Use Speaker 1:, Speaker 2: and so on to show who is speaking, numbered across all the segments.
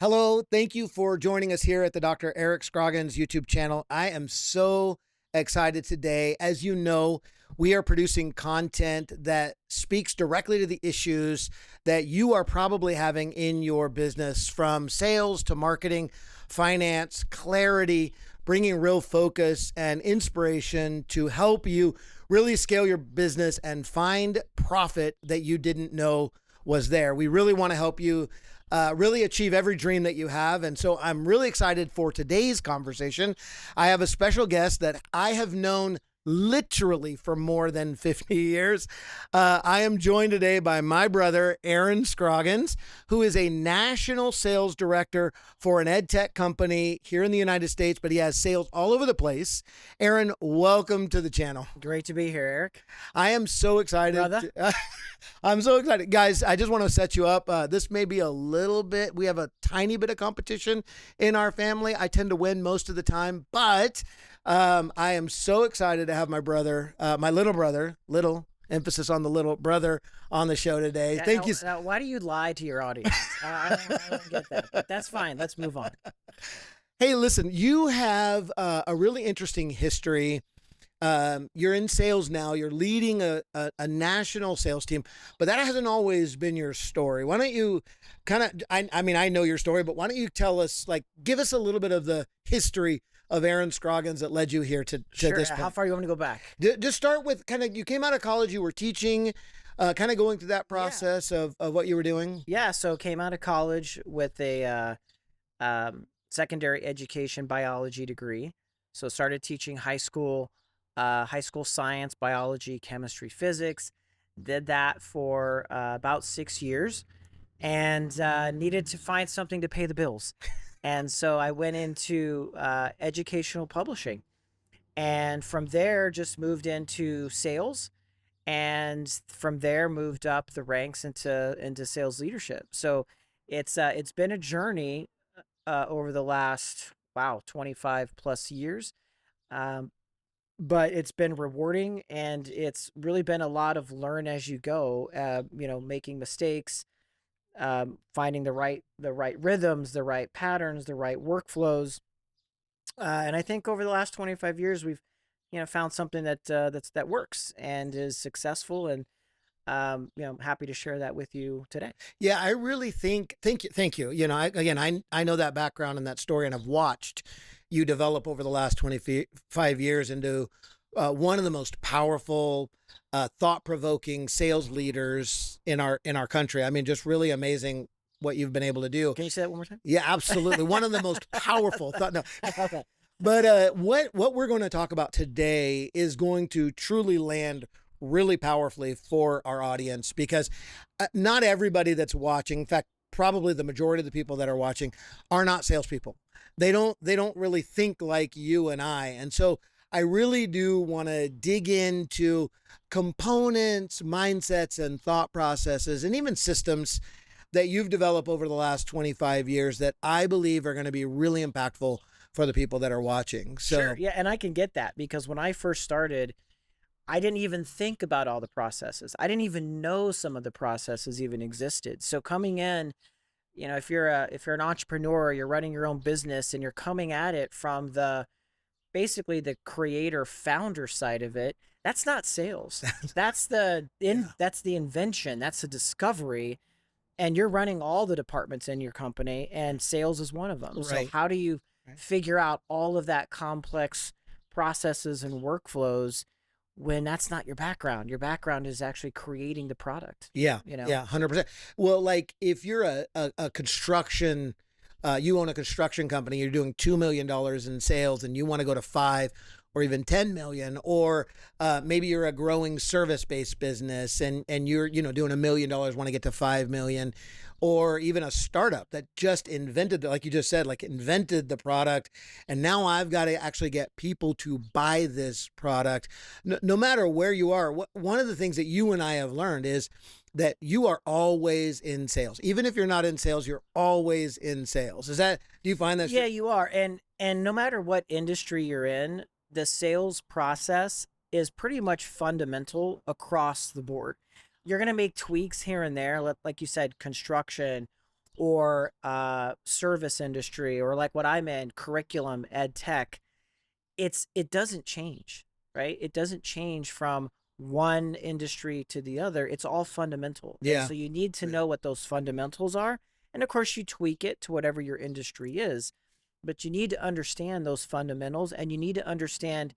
Speaker 1: Hello, thank you for joining us here at the Dr. Eric Scroggins YouTube channel. I am so excited today. As you know, we are producing content that speaks directly to the issues that you are probably having in your business, from sales to marketing, finance, clarity, bringing real focus and inspiration to help you really scale your business and find profit that you didn't know was there. We really want to help you really achieve every dream that you have. And so I'm really excited for today's conversation. I have a special guest that I have known literally for more than 50 years. I am joined today by my brother, Aaron Scroggins, who is a national sales director for an ed tech company here in the United States, but he has sales all over the place. Aaron, welcome to the channel.
Speaker 2: Great to be here, Eric.
Speaker 1: I am so excited.
Speaker 2: Brother.
Speaker 1: I'm so excited. Guys, I just want to set you up. This may be a little bit, we have a tiny bit of competition in our family. I tend to win most of the time, but I am so excited to have my brother, my little brother, little emphasis on the little brother, on the show today. Thank you.
Speaker 2: Now, why do you lie to your audience? I don't get that, but that's fine. Let's move on.
Speaker 1: Hey, listen, you have a really interesting history. You're in sales now. You're leading a national sales team, but that hasn't always been your story. Why don't you kind of, I mean, I know your story, but why don't you tell us, like, give us a little bit of the history of Aaron Scroggins that led you here to
Speaker 2: Sure.
Speaker 1: this point.
Speaker 2: How far you want me to go back?
Speaker 1: Just start with kind of, you came out of college, you were teaching, kind of going through that process of what you were doing.
Speaker 2: Yeah. So came out of college with a secondary education biology degree. So started teaching high school science, biology, chemistry, physics. Did that for about 6 years, and needed to find something to pay the bills. And so I went into educational publishing, and from there just moved into sales, and from there moved up the ranks into sales leadership. So it's been a journey over the last 25 plus years. Um, but it's been rewarding, and it's really been a lot of learn as you go, making mistakes, finding the right rhythms, the right patterns, the right workflows. And I think over the last 25 years, we've, found something that works and is successful. And, happy to share that with you today.
Speaker 1: Yeah, I really think, thank you. You know, I know that background and that story, and I've watched you develop over the last 25 years into one of the most powerful, thought-provoking sales leaders in our country. I mean, just really amazing what you've been able to do.
Speaker 2: Can you say that one more time?
Speaker 1: Yeah, absolutely. One of the most powerful thought. No.
Speaker 2: Okay.
Speaker 1: But what we're going to talk about today is going to truly land really powerfully for our audience, because not everybody that's watching, in fact, probably the majority of the people that are watching, are not salespeople. They don't really think like you and I. And so I really do want to dig into components, mindsets, and thought processes, and even systems that you've developed over the last 25 years that I believe are going to be really impactful for the people that are watching. So
Speaker 2: Sure. Yeah, and I can get that, because when I first started, I didn't even think about all the processes. I didn't even know some of the processes even existed. So coming in, if you're an entrepreneur, you're running your own business, and you're coming at it from basically the creator founder side of it, that's not sales. That's that's the invention, that's the discovery, and you're running all the departments in your company, and sales is one of them. So
Speaker 1: Right.
Speaker 2: how do you
Speaker 1: Right.
Speaker 2: figure out all of that complex processes and workflows when that's not your background? Your background is actually creating the product,
Speaker 1: Yeah,
Speaker 2: you know?
Speaker 1: yeah, 100%. Well, like, if you're a construction, you own a construction company, you're doing $2 million in sales, and you want to go to 5 or even 10 million, or maybe you're a growing service-based business, and you're, doing $1 million, want to get to 5 million, or even a startup that just invented, like you just said, like invented the product, and now I've got to actually get people to buy this product. No matter where you are, one of the things that you and I have learned is that you are always in sales. Even if you're not in sales, you're always in sales. Do you find that?
Speaker 2: Yeah, you are. And no matter what industry you're in, the sales process is pretty much fundamental across the board. You're going to make tweaks here and there, like you said, construction or service industry, or like what I'm in, curriculum, ed tech, it doesn't change, right? It doesn't change from one industry to the other. It's all fundamental. And
Speaker 1: Yeah.
Speaker 2: so you need to know what those fundamentals are. And of course, you tweak it to whatever your industry is. But you need to understand those fundamentals, and you need to understand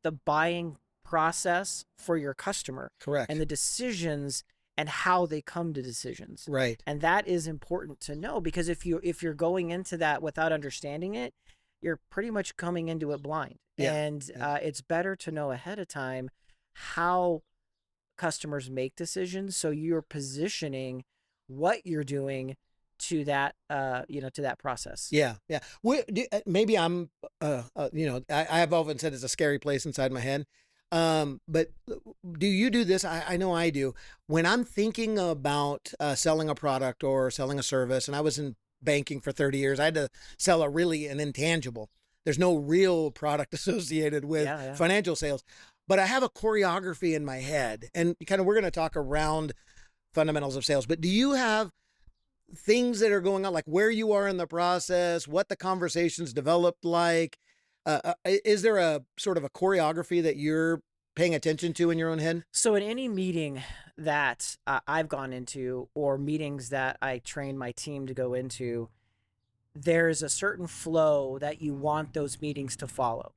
Speaker 2: the buying process for your customer
Speaker 1: Correct.
Speaker 2: and the decisions and how they come to decisions.
Speaker 1: Right.
Speaker 2: And that is important to know, because if you're going into that without understanding it, you're pretty much coming into it blind.
Speaker 1: Yeah.
Speaker 2: And
Speaker 1: Yeah.
Speaker 2: it's better to know ahead of time how customers make decisions, so you're positioning what you're doing to that to that process.
Speaker 1: Yeah. Yeah. Maybe I'm, I have often said it's a scary place inside my head. But do you do this? I know I do. When I'm thinking about selling a product or selling a service, and I was in banking for 30 years, I had to sell an intangible. There's no real product associated with
Speaker 2: Yeah.
Speaker 1: financial sales, but I have a choreography in my head, and kind of we're going to talk around fundamentals of sales. But do you have things that are going on, like where you are in the process, what the conversations developed like? Is there a sort of a choreography that you're paying attention to in your own head?
Speaker 2: So in any meeting that I've gone into, or meetings that I train my team to go into, there's a certain flow that you want those meetings to follow.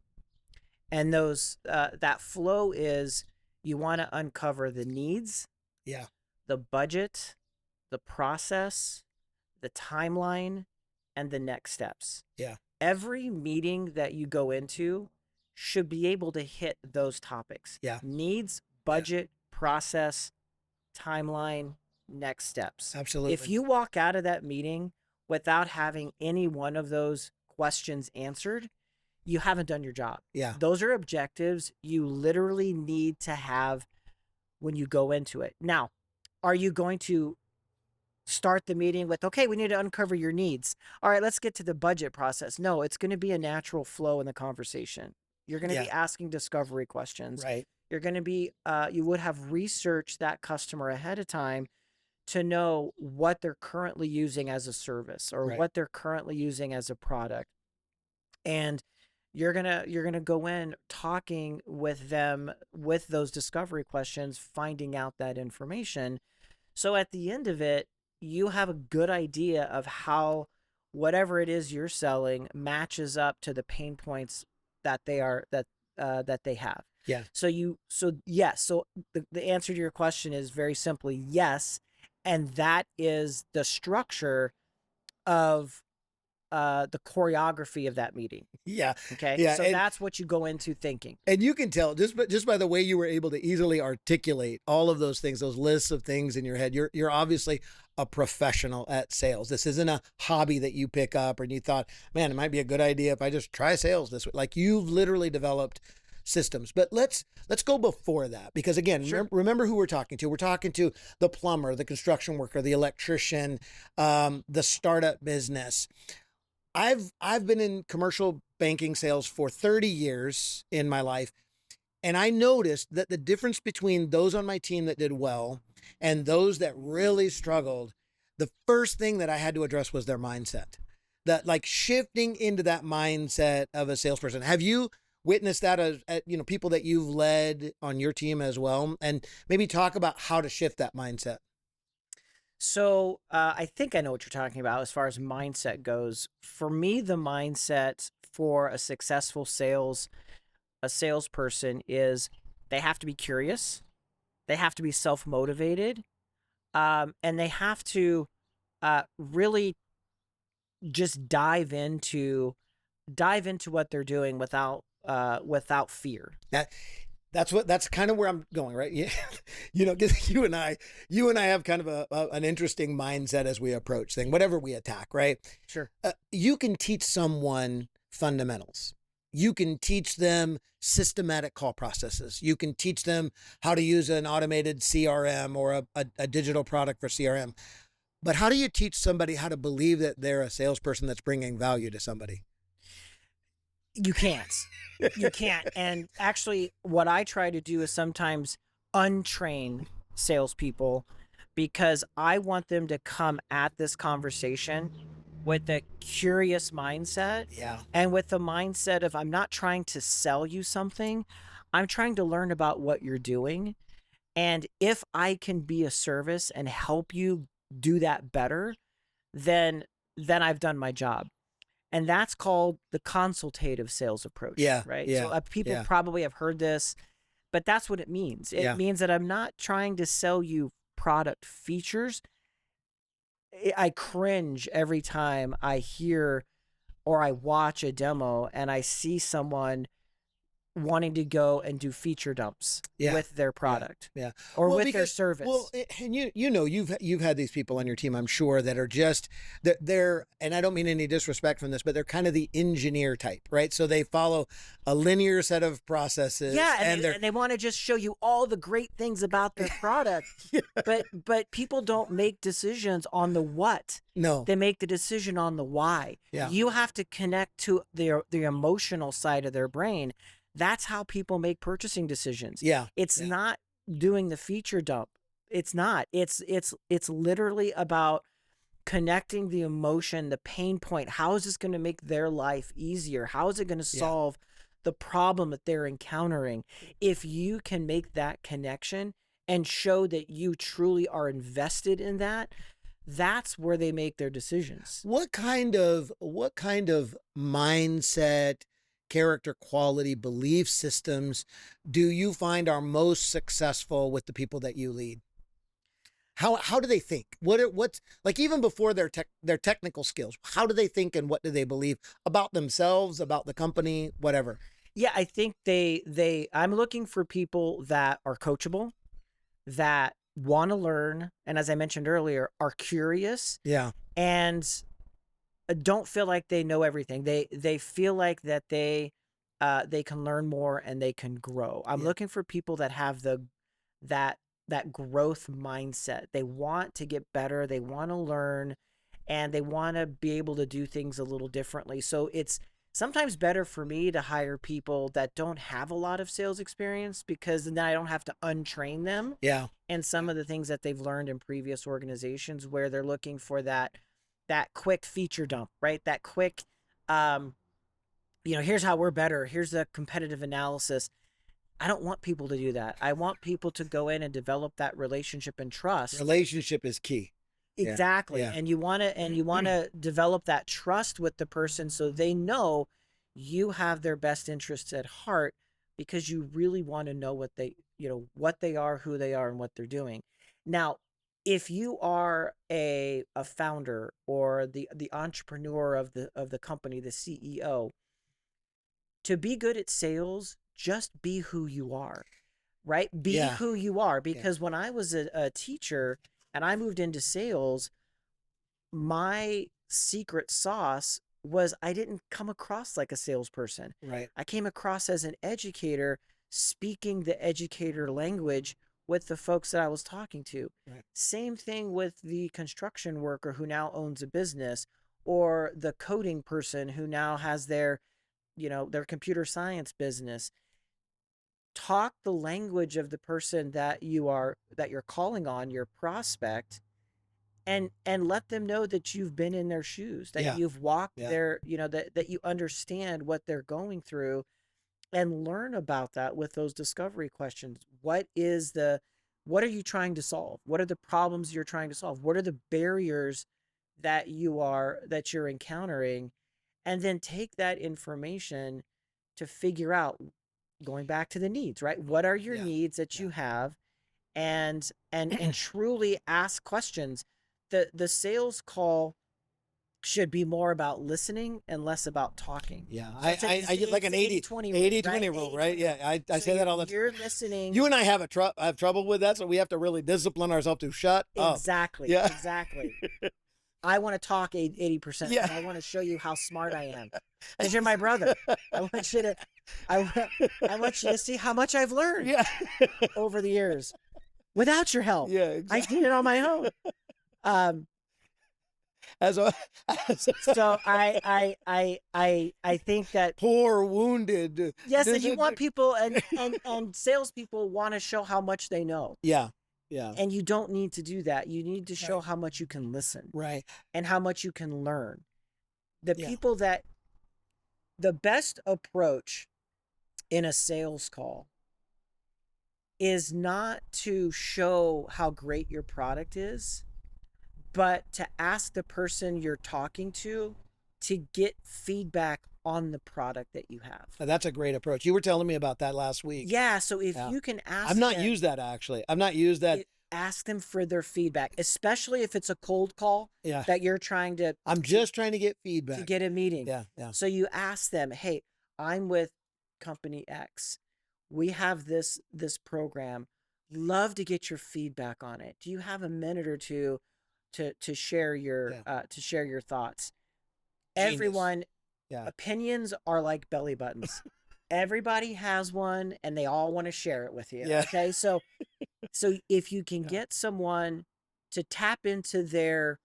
Speaker 2: And that flow is, you want to uncover the needs,
Speaker 1: Yeah.
Speaker 2: the budget, the process, the timeline, and the next steps.
Speaker 1: Yeah.
Speaker 2: Every meeting that you go into should be able to hit those topics.
Speaker 1: Yeah.
Speaker 2: Needs, budget, process, timeline, next steps.
Speaker 1: Absolutely.
Speaker 2: If you walk out of that meeting without having any one of those questions answered, you haven't done your job.
Speaker 1: Yeah.
Speaker 2: Those are objectives you literally need to have when you go into it. Now, are you going to start the meeting with, okay, we need to uncover your needs. All right, let's get to the budget process. No, it's going to be a natural flow in the conversation. You're going to be asking discovery questions.
Speaker 1: Right.
Speaker 2: You're going to be, you would have researched that customer ahead of time to know what they're currently using as a service, or what they're currently using as a product. And you're gonna go in talking with them with those discovery questions, finding out that information. So at the end of it, you have a good idea of how whatever it is you're selling matches up to the pain points that they have.
Speaker 1: Yeah.
Speaker 2: So yes. So the answer to your question is very simply yes, and that is the structure of the choreography of that meeting.
Speaker 1: Yeah.
Speaker 2: Okay.
Speaker 1: Yeah.
Speaker 2: So that's what you go into thinking.
Speaker 1: And you can tell just by the way you were able to easily articulate all of those things, those lists of things in your head. You're obviously a professional at sales. This isn't a hobby that you pick up and you thought, man, it might be a good idea if I just try sales this way. Like, you've literally developed systems. But let's go before that, because again,
Speaker 2: Sure.
Speaker 1: remember who we're talking to. We're talking to the plumber, the construction worker, the electrician, the startup business. I've been in commercial banking sales for 30 years in my life, and I noticed that the difference between those on my team that did well and those that really struggled, the first thing that I had to address was their mindset. That, like, shifting into that mindset of a salesperson. Have you witnessed that as people that you've led on your team as well? And maybe talk about how to shift that mindset.
Speaker 2: So I think I know what you're talking about as far as mindset goes. For me, the mindset for a successful salesperson is, they have to be curious, they have to be self-motivated, and they have to really just dive into what they're doing without fear.
Speaker 1: That's kind of where I'm going, right? Yeah. Because you and I have kind of an interesting mindset as we approach things, whatever we attack, right?
Speaker 2: Sure.
Speaker 1: You can teach someone fundamentals. You can teach them systematic call processes. You can teach them how to use an automated CRM or a digital product for CRM. But how do you teach somebody how to believe that they're a salesperson that's bringing value to somebody?
Speaker 2: You can't. You can't. And actually, what I try to do is sometimes untrain salespeople, because I want them to come at this conversation with a curious mindset
Speaker 1: Yeah.
Speaker 2: and with the mindset of, I'm not trying to sell you something. I'm trying to learn about what you're doing. And if I can be a service and help you do that better, then I've done my job. And that's called the consultative sales approach.
Speaker 1: Yeah,
Speaker 2: Right.
Speaker 1: yeah,
Speaker 2: So people
Speaker 1: yeah.
Speaker 2: probably have heard this, but that's what it means. It
Speaker 1: Yeah.
Speaker 2: means that I'm not trying to sell you product features. I cringe every time I hear or I watch a demo and I see someone wanting to go and do feature dumps
Speaker 1: Yeah.
Speaker 2: with their product
Speaker 1: Yeah.
Speaker 2: or
Speaker 1: Well,
Speaker 2: with their
Speaker 1: because
Speaker 2: service.
Speaker 1: well, and you know you've had these people on your team, I'm sure, that are just they're and I don't mean any disrespect from this, but they're kind of the engineer type, right? So they follow a linear set of processes.
Speaker 2: Yeah,
Speaker 1: and
Speaker 2: and they want to just show you all the great things about their product.
Speaker 1: Yeah.
Speaker 2: But people don't make decisions on the what.
Speaker 1: No.
Speaker 2: They make the decision on the why.
Speaker 1: Yeah.
Speaker 2: You have to connect to the emotional side of their brain. That's how people make purchasing decisions.
Speaker 1: Yeah.
Speaker 2: It's
Speaker 1: Yeah.
Speaker 2: not doing the feature dump. It's not. It's literally about connecting the emotion, the pain point. How is this going to make their life easier? How is it going to solve the problem that they're encountering? If you can make that connection and show that you truly are invested in that, that's where they make their decisions.
Speaker 1: What kind of mindset, character quality, belief systems do you find are most successful with the people that you lead? How do they think? What's like, even before their technical skills? How do they think, and what do they believe about themselves, about the company, whatever?
Speaker 2: Yeah, I think I'm looking for people that are coachable, that want to learn, and as I mentioned earlier, are curious.
Speaker 1: Yeah.
Speaker 2: And don't feel like they know everything. They feel like that they can learn more and they can grow. I'm looking for people that have that growth mindset. They want to get better, they want to learn, and they want to be able to do things a little differently. So it's sometimes better for me to hire people that don't have a lot of sales experience, because then I don't have to untrain them.
Speaker 1: Yeah.
Speaker 2: And some of the things that they've learned in previous organizations, where they're looking for that quick feature dump, right? That quick, here's how we're better. Here's the competitive analysis. I don't want people to do that. I want people to go in and develop that relationship and trust.
Speaker 1: Relationship is key.
Speaker 2: Exactly.
Speaker 1: Yeah.
Speaker 2: And you want to develop that trust with the person, so they know you have their best interests at heart, because you really want to know what they are, who they are, and what they're doing. Now, if you are a founder or the entrepreneur of the company, the CEO, to be good at sales, just be who you are, right? Be who you are. Because when I was a teacher and I moved into sales, my secret sauce was I didn't come across like a salesperson.
Speaker 1: Right.
Speaker 2: I came across as an educator, speaking the educator language with the folks that I was talking to.
Speaker 1: Right.
Speaker 2: Same thing with the construction worker who now owns a business, or the coding person who now has their computer science business. Talk the language of the person that you're calling on, your prospect, and let them know that you've been in their shoes, that you've walked their, that you understand what they're going through, and learn about that with those discovery questions. What are you trying to solve? What are the problems you're trying to solve? What are the barriers that you're encountering? And then take that information to figure out, going back to the needs, right? What are your needs that you have? And truly ask questions. The sales call should be more about listening and less about talking.
Speaker 1: Yeah.
Speaker 2: So
Speaker 1: I get like an 80-20 rule, right? Yeah. I say that all the time.
Speaker 2: You're listening.
Speaker 1: You and I have trouble with that, so we have to really discipline ourselves to shut up.
Speaker 2: Exactly.
Speaker 1: Yeah.
Speaker 2: Exactly. I want to talk 80%.
Speaker 1: Yeah.
Speaker 2: I want to show you how smart I am. Because you're my brother. I want you to see how much I've learned over the years without your help.
Speaker 1: Yeah, exactly.
Speaker 2: I did it on my own. So I think that
Speaker 1: poor wounded.
Speaker 2: Yes, and you want people and salespeople want to show how much they know.
Speaker 1: Yeah. Yeah.
Speaker 2: And you don't need to do that. You need to show how much you can listen
Speaker 1: Right.
Speaker 2: and how much you can learn. The
Speaker 1: Yeah.
Speaker 2: people that, the best approach in a sales call is not to show how great your product is, but to ask the person you're talking to get feedback on the product that you have.
Speaker 1: That's a great approach. You were telling me about that last week.
Speaker 2: Yeah, so if you can ask
Speaker 1: I've not
Speaker 2: them,
Speaker 1: used that actually. I've not used that.
Speaker 2: Ask them for their feedback, especially if it's a cold call that you're trying to.
Speaker 1: I'm just trying to get feedback.
Speaker 2: To get a meeting.
Speaker 1: Yeah, yeah.
Speaker 2: So you ask them, hey, I'm with company X. We have this program. Love to get your feedback on it. Do you have a minute or two to share your thoughts?
Speaker 1: Genius.
Speaker 2: Everyone, opinions are like belly buttons. Everybody has one, and they all want to share it with you.
Speaker 1: Yeah.
Speaker 2: Okay, so if you can get someone to tap into their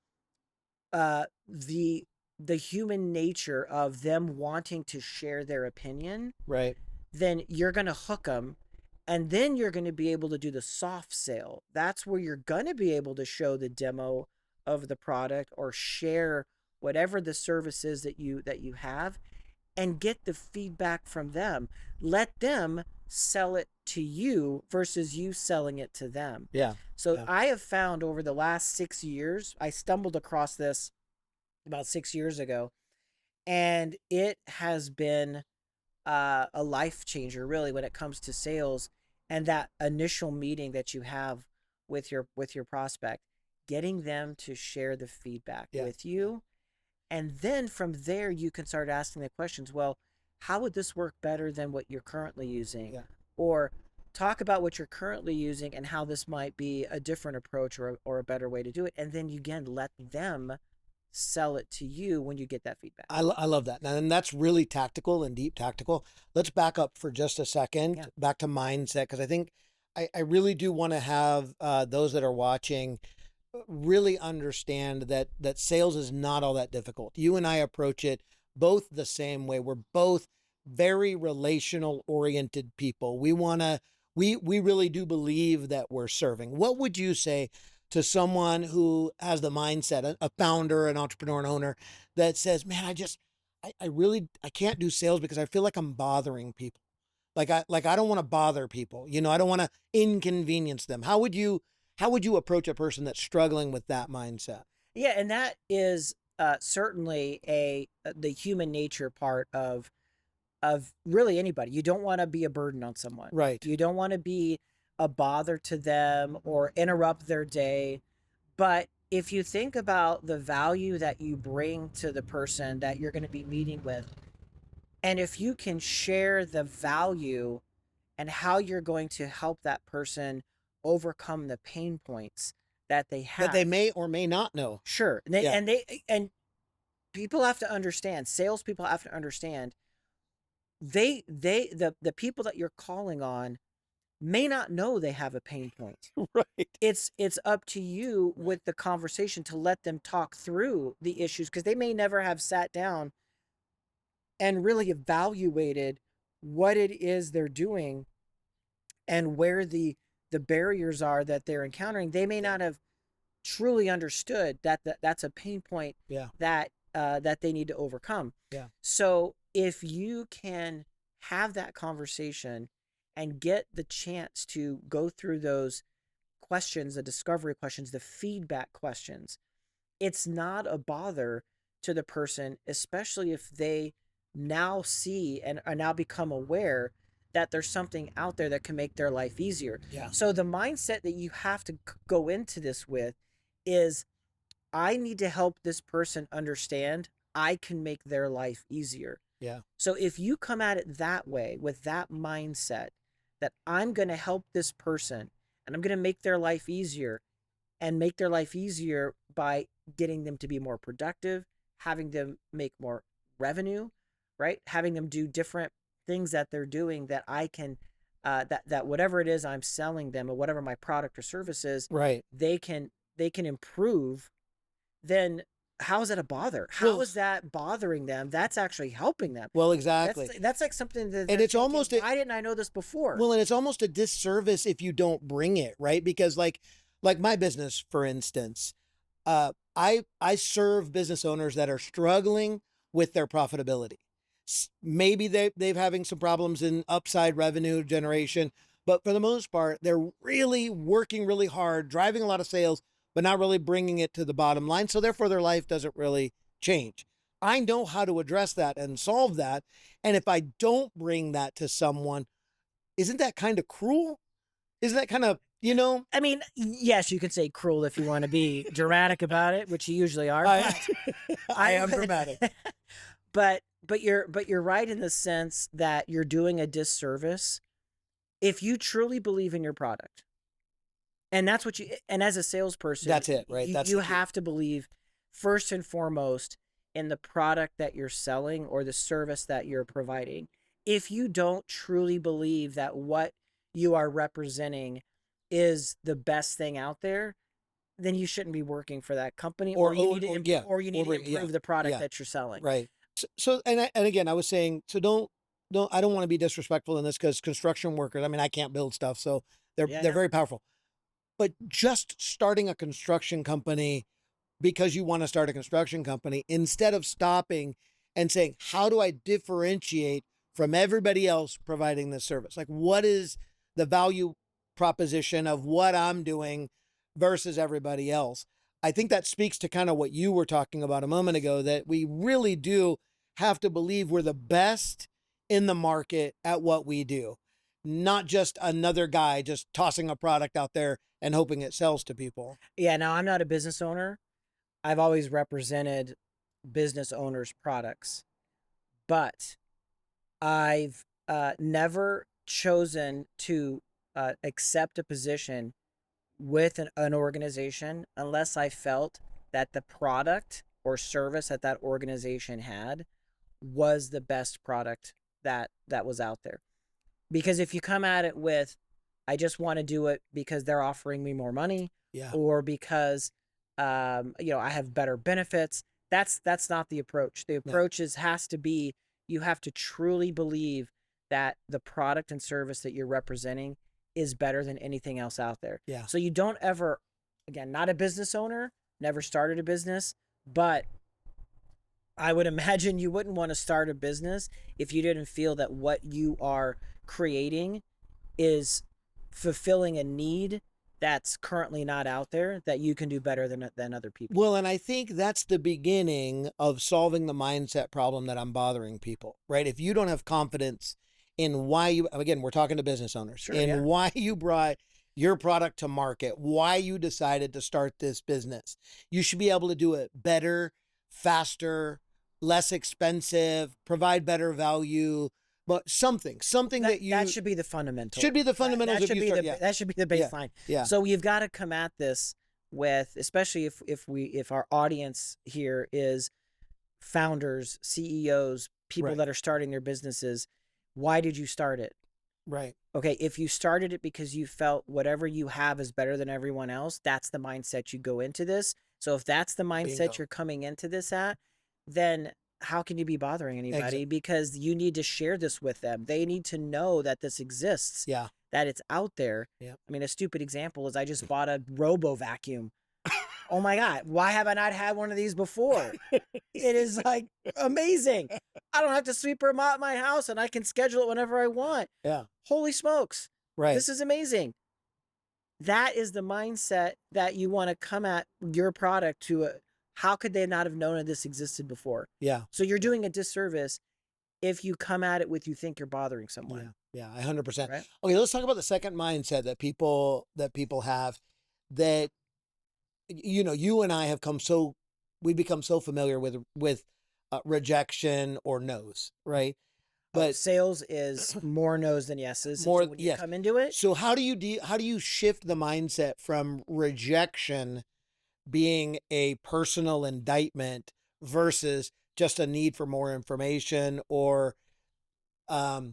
Speaker 2: the human nature of them wanting to share their opinion,
Speaker 1: right,
Speaker 2: then you're going to hook them, and then you're going to be able to do the soft sale. That's where you're going to be able to show the demo of the product or share whatever the service is that you have, and get the feedback from them. Let them sell it to you versus you selling it to them.
Speaker 1: Yeah.
Speaker 2: So I have found over the last 6 years, I stumbled across this about 6 years ago, and it has been a life changer really when it comes to sales, and that initial meeting that you have with your prospect, getting them to share the feedback with you. And then from there, you can start asking the questions. Well, how would this work better than what you're currently using?
Speaker 1: Yeah.
Speaker 2: Or talk about what you're currently using and how this might be a different approach or a better way to do it. And then you, again, let them sell it to you when you get that feedback.
Speaker 1: I love that. And that's really tactical and deep tactical. Let's back up for just a second, back to mindset, because I think I really do want to have those that are watching really understand that sales is not all that difficult. You and I approach it both the same way. We're both very relational oriented people. We really do believe that we're serving. What would you say to someone who has the mindset, a founder, an entrepreneur, an owner that says, man, I can't do sales because I feel like I'm bothering people. Like I don't want to bother people. I don't want to inconvenience them. How would you approach a person that's struggling with that mindset?
Speaker 2: Yeah, and that is certainly the human nature part of really anybody. You don't want to be a burden on someone.
Speaker 1: Right.
Speaker 2: You don't want to be a bother to them or interrupt their day. But if you think about the value that you bring to the person that you're going to be meeting with, and if you can share the value and how you're going to help that person overcome the pain points that they have,
Speaker 1: that they may or may not know.
Speaker 2: Sure. And people have to understand, salespeople have to understand, the people that you're calling on may not know they have a pain point.
Speaker 1: Right.
Speaker 2: It's up to you with the conversation to let them talk through the issues, because they may never have sat down and really evaluated what it is they're doing and where the barriers are that they're encountering. They may not have truly understood that that's a pain point that they need to overcome.
Speaker 1: Yeah.
Speaker 2: So if you can have that conversation and get the chance to go through those questions, the discovery questions, the feedback questions, it's not a bother to the person, especially if they now see and are now become aware that there's something out there that can make their life easier.
Speaker 1: Yeah.
Speaker 2: So the mindset that you have to go into this with is, I need to help this person understand I can make their life easier.
Speaker 1: Yeah.
Speaker 2: So if you come at it that way, with that mindset, that I'm going to help this person and I'm going to make their life easier, and make their life easier by getting them to be more productive, having them make more revenue, right? Having them do different things that they're doing that I can, that whatever it is I'm selling them or whatever my product or service is,
Speaker 1: right,
Speaker 2: they can improve, then how is that a bother? How
Speaker 1: Well-
Speaker 2: is that bothering them? That's actually helping them.
Speaker 1: Well, exactly.
Speaker 2: That's like something that,
Speaker 1: And it's almost
Speaker 2: why didn't I know this before?
Speaker 1: Well, and it's almost a disservice if you don't bring it, right? Because like my business, for instance, I serve business owners that are struggling with their profitability. Maybe they've having some problems in upside revenue generation, but for the most part, they're really working really hard, driving a lot of sales, but not really bringing it to the bottom line. So therefore, their life doesn't really change. I know how to address that and solve that. And if I don't bring that to someone, isn't that kind of cruel? Isn't that kind of, you know?
Speaker 2: I mean, yes, you can say cruel if you want to be dramatic about it, which you usually are.
Speaker 1: I
Speaker 2: I
Speaker 1: am dramatic.
Speaker 2: but you're right in the sense that you're doing a disservice if you truly believe in your product. And that's what you, and as a salesperson,
Speaker 1: That's it, right? That's
Speaker 2: you
Speaker 1: the key.
Speaker 2: have to believe first and foremost in the product that you're selling or the service that you're providing. If you don't truly believe that what you are representing is the best thing out there, then you shouldn't be working for that company, or you need to improve the product that you're selling.
Speaker 1: Right. So and again, I was saying, so don't I don't want to be disrespectful in this, because construction workers, I mean, I can't build stuff, so they're very powerful. But just starting a construction company because you want to start a construction company, instead of stopping and saying, how do I differentiate from everybody else providing this service? Like, what is the value proposition of what I'm doing versus everybody else? I think that speaks to kind of what you were talking about a moment ago, that we really do have to believe we're the best in the market at what we do, not just another guy just tossing a product out there and hoping it sells to people.
Speaker 2: Yeah, now I'm not a business owner. I've always represented business owners' products, but I've never chosen to accept a position with an organization unless I felt that the product or service that that organization had was the best product that was out there. Because if you come at it with, I just want to do it because they're offering me more money, or because I have better benefits, that's not the approach. The approach has to be, you have to truly believe that the product and service that you're representing is better than anything else out there.
Speaker 1: Yeah.
Speaker 2: So you don't ever, again, not a business owner, never started a business, but I would imagine you wouldn't want to start a business if you didn't feel that what you are creating is fulfilling a need that's currently not out there, that you can do better than other people.
Speaker 1: Well, and I think that's the beginning of solving the mindset problem that I'm bothering people, right? If you don't have confidence in why you, again, we're talking to business owners, why you brought your product to market, why you decided to start this business, you should be able to do it better, faster, less expensive, provide better value, but something that
Speaker 2: should be the fundamentals.
Speaker 1: Should be the fundamentals.
Speaker 2: That should be the baseline.
Speaker 1: Yeah.
Speaker 2: So you've got to come at this with, especially if our audience here is founders, CEOs, people that are starting their businesses. Why did you start it?
Speaker 1: Right.
Speaker 2: Okay. If you started it because you felt whatever you have is better than everyone else, that's the mindset you go into this. So if that's the mindset you're coming into this at, then how can you be bothering anybody?
Speaker 1: Exactly.
Speaker 2: Because you need to share this with them. They need to know that this exists.
Speaker 1: Yeah.
Speaker 2: That it's out there.
Speaker 1: Yeah.
Speaker 2: I mean, a stupid example is I just bought a robo vacuum. Oh my God, why have I not had one of these before? It is like amazing. I don't have to sweep or mop my house, and I can schedule it whenever I want.
Speaker 1: Yeah.
Speaker 2: Holy smokes.
Speaker 1: Right.
Speaker 2: This is amazing. That is the mindset that you want to come at your product to. How could they not have known that this existed before?
Speaker 1: Yeah.
Speaker 2: So you're doing a disservice if you come at it with, you think you're bothering someone.
Speaker 1: Yeah. 100%.
Speaker 2: Right?
Speaker 1: Okay. Let's talk about the second mindset that people have, that, you and I have we've become so familiar with rejection or no's, right? But
Speaker 2: sales is more no's than yeses.
Speaker 1: More,
Speaker 2: when you come into it.
Speaker 1: So how do you shift the mindset from rejection being a personal indictment versus just a need for more information, or not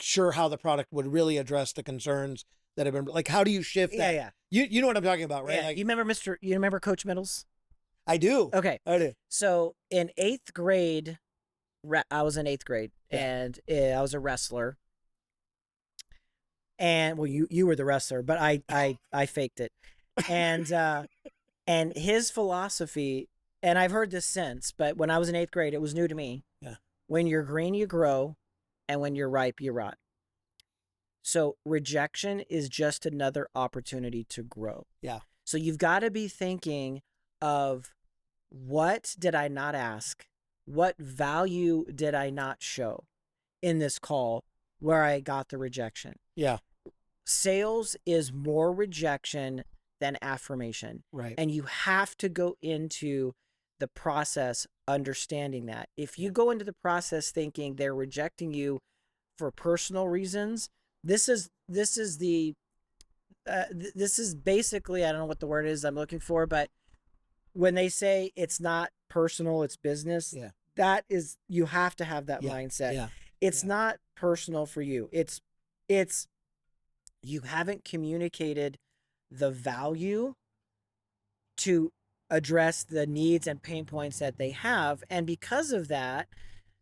Speaker 1: sure how the product would really address the concerns that have been, like, how do you shift that?
Speaker 2: Yeah.
Speaker 1: You know what I'm talking about, right?
Speaker 2: Yeah.
Speaker 1: Like,
Speaker 2: You remember Coach Middles?
Speaker 1: I do.
Speaker 2: Okay.
Speaker 1: I do.
Speaker 2: So in 8th grade, I was in 8th grade, and I was a wrestler. And well, you were the wrestler, but I faked it. And his philosophy, and I've heard this since, but when I was in 8th grade, it was new to me.
Speaker 1: Yeah.
Speaker 2: When you're green, you grow, and when you're ripe, you rot. So rejection is just another opportunity to grow.
Speaker 1: Yeah.
Speaker 2: So you've got to be thinking of, what did I not ask? What value did I not show in this call where I got the rejection?
Speaker 1: Yeah.
Speaker 2: Sales is more rejection than affirmation.
Speaker 1: Right.
Speaker 2: And you have to go into the process understanding that. If you go into the process thinking they're rejecting you for personal reasons, this is basically, I don't know what the word is I'm looking for, but when they say it's not personal, it's business, that is, you have to have that mindset.
Speaker 1: Yeah.
Speaker 2: It's not personal for you. It's you haven't communicated the value to address the needs and pain points that they have. And because of that,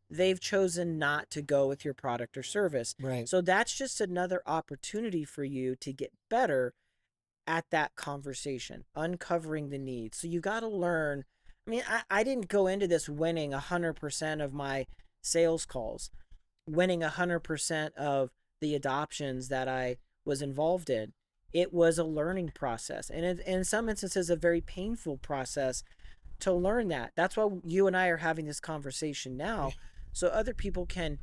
Speaker 2: they've chosen not to go with your product or service.
Speaker 1: Right.
Speaker 2: So that's just another opportunity for you to get better at that conversation, uncovering the needs. So you got to learn. I mean, I didn't go into this winning 100% of my sales calls, winning 100% of the adoptions that I was involved in. It was a learning process, and in some instances, a very painful process to learn that. That's why you and I are having this conversation now, so other people can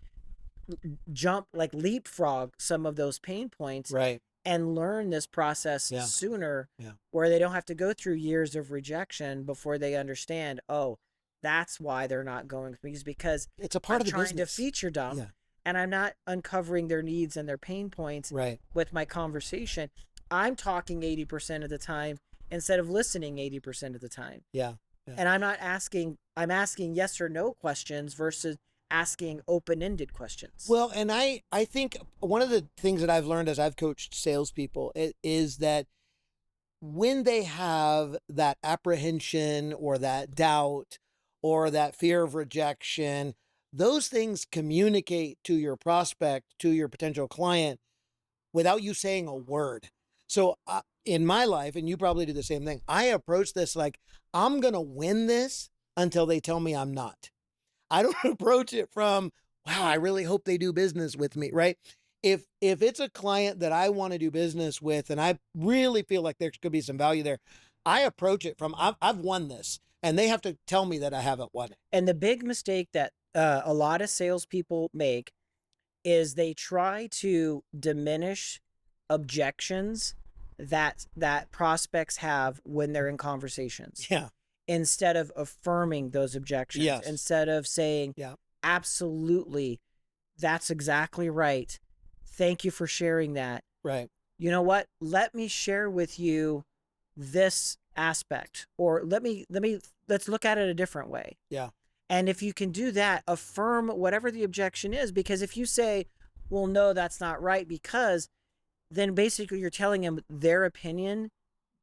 Speaker 2: jump, like leapfrog some of those pain points,
Speaker 1: right,
Speaker 2: and learn this process sooner, where they don't have to go through years of rejection before they understand, oh, that's why they're not going with me, is because
Speaker 1: it's a part of the
Speaker 2: trying
Speaker 1: business.
Speaker 2: to feature dump, and I'm not uncovering their needs and their pain points with my conversation. I'm talking 80% of the time instead of listening 80% of the time.
Speaker 1: Yeah.
Speaker 2: And I'm asking yes or no questions versus asking open-ended questions.
Speaker 1: Well, and I think one of the things that I've learned as I've coached salespeople is that when they have that apprehension or that doubt or that fear of rejection, those things communicate to your prospect, to your potential client, without you saying a word. So in my life, and you probably do the same thing, I approach this like, I'm going to win this until they tell me I'm not. I don't approach it from, wow, I really hope they do business with me, right? If it's a client that I want to do business with and I really feel like there could be some value there, I approach it from, I've won this, and they have to tell me that I haven't won it.
Speaker 2: And the big mistake that a lot of salespeople make is they try to diminish objections that prospects have when they're in conversations.
Speaker 1: Yeah.
Speaker 2: Instead of affirming those objections.
Speaker 1: Yes.
Speaker 2: Instead of saying, absolutely, that's exactly right. Thank you for sharing that.
Speaker 1: Right.
Speaker 2: You know what? Let me share with you this aspect, or let's look at it a different way.
Speaker 1: Yeah.
Speaker 2: And if you can do that, affirm whatever the objection is, because if you say, well, no, that's not right, because then basically you're telling them their opinion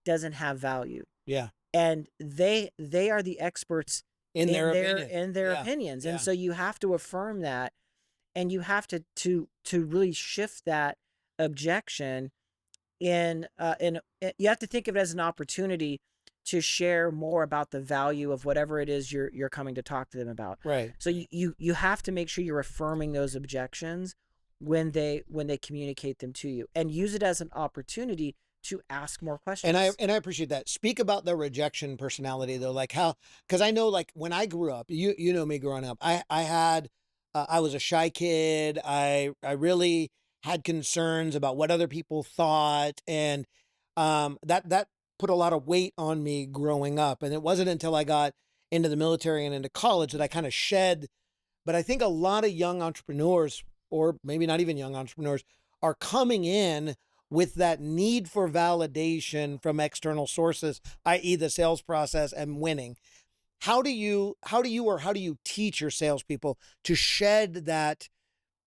Speaker 2: doesn't have value.
Speaker 1: Yeah.
Speaker 2: And they are the experts
Speaker 1: in their
Speaker 2: opinions. And so you have to affirm that, and you have to really shift that objection in you have to think of it as an opportunity to share more about the value of whatever it is you're coming to talk to them about.
Speaker 1: Right.
Speaker 2: So you have to make sure you're affirming those objections when they communicate them to you, and use it as an opportunity to ask more questions.
Speaker 1: And I appreciate that. Speak about the rejection personality though, like how, because I know, like when I grew up, you know me growing up, I was a shy kid. I really had concerns about what other people thought, and that put a lot of weight on me growing up. And it wasn't until I got into the military and into college that I kind of shed. But I think a lot of young entrepreneurs, or maybe not even young entrepreneurs, are coming in with that need for validation from external sources, i.e. the sales process and winning. How do you teach your salespeople to shed that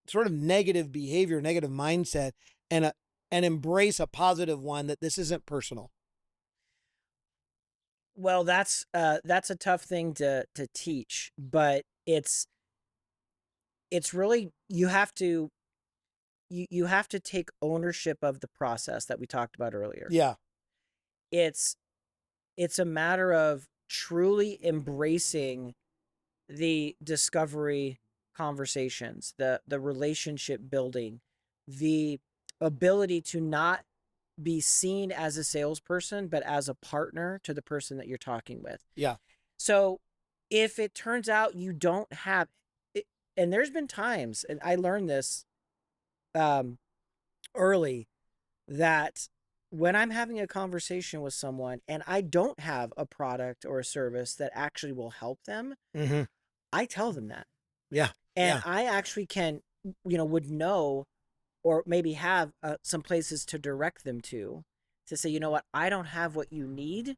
Speaker 1: sort of negative behavior, negative mindset, and embrace a positive one, that this isn't personal?
Speaker 2: Well, that's a tough thing to teach, but it's really you have to take ownership of the process that we talked about earlier.
Speaker 1: Yeah.
Speaker 2: It's it's a matter of truly embracing the discovery conversations, the relationship building, the ability to not be seen as a salesperson, but as a partner to the person that you're talking with.
Speaker 1: Yeah.
Speaker 2: So if it turns out you don't have it, and there's been times, and I learned this um, early, that when I'm having a conversation with someone and I don't have a product or a service that actually will help them,
Speaker 1: Mm-hmm.
Speaker 2: I tell them that.
Speaker 1: Yeah.
Speaker 2: And
Speaker 1: Yeah.
Speaker 2: I actually can, would know or maybe have some places to direct them to say, you know what, I don't have what you need,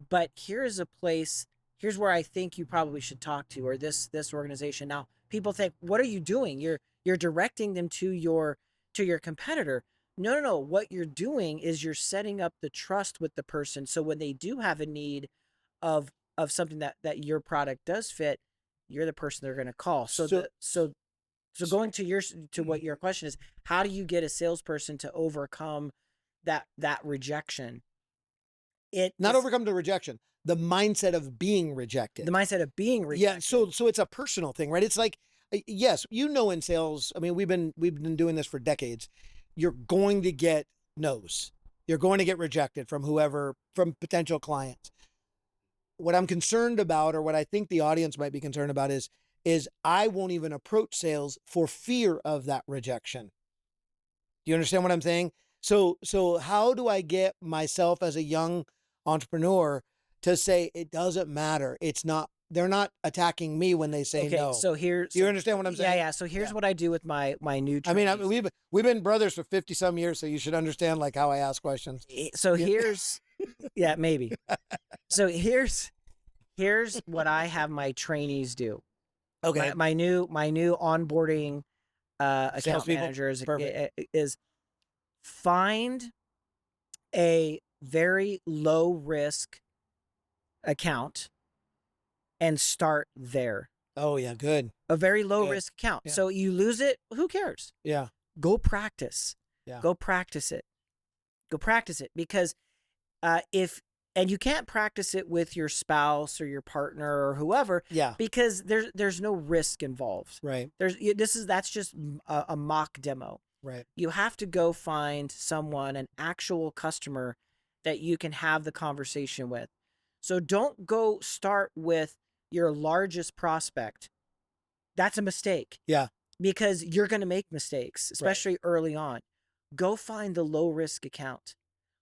Speaker 2: but here's a place, here's where I think you probably should talk to, or this organization. Now, people think, what are you doing? You're directing them to your competitor. No, no, no. What you're doing is you're setting up the trust with the person. So when they do have a need of something that your product does fit, you're the person they're going to call. So going to what your question is, how do you get a salesperson to overcome that rejection?
Speaker 1: Not overcome the rejection, the mindset of being rejected.
Speaker 2: The mindset of being rejected.
Speaker 1: Yeah. So it's a personal thing, right? It's like, yes, in sales, I mean, we've been doing this for decades. You're going to get no's. You're going to get rejected from from potential clients. What I'm concerned about, or what I think the audience might be concerned about, is I won't even approach sales for fear of that rejection. Do you understand what I'm saying? So how do I get myself as a young entrepreneur to say it doesn't matter? They're not attacking me when they say no.
Speaker 2: So
Speaker 1: do you understand what I'm saying?
Speaker 2: Yeah. So here's what I do with my new trainees.
Speaker 1: I mean, we've been brothers for 50 some years, so you should understand like how I ask questions.
Speaker 2: So here's yeah, maybe. So here's what I have my trainees do.
Speaker 1: Okay.
Speaker 2: My new onboarding account managers is find a very low risk account and start there.
Speaker 1: Oh yeah, good.
Speaker 2: A very low risk account.
Speaker 1: Yeah.
Speaker 2: So you lose it, who cares?
Speaker 1: Yeah.
Speaker 2: Go practice.
Speaker 1: Yeah.
Speaker 2: Go practice it. Go practice it, because and you can't practice it with your spouse or your partner or whoever.
Speaker 1: Yeah.
Speaker 2: Because there's no risk involved.
Speaker 1: Right.
Speaker 2: That's just a mock demo.
Speaker 1: Right.
Speaker 2: You have to go find someone, an actual customer that you can have the conversation with. So don't go start with your largest prospect. That's a mistake.
Speaker 1: Yeah.
Speaker 2: Because you're going to make mistakes, especially early on. Go find the low risk account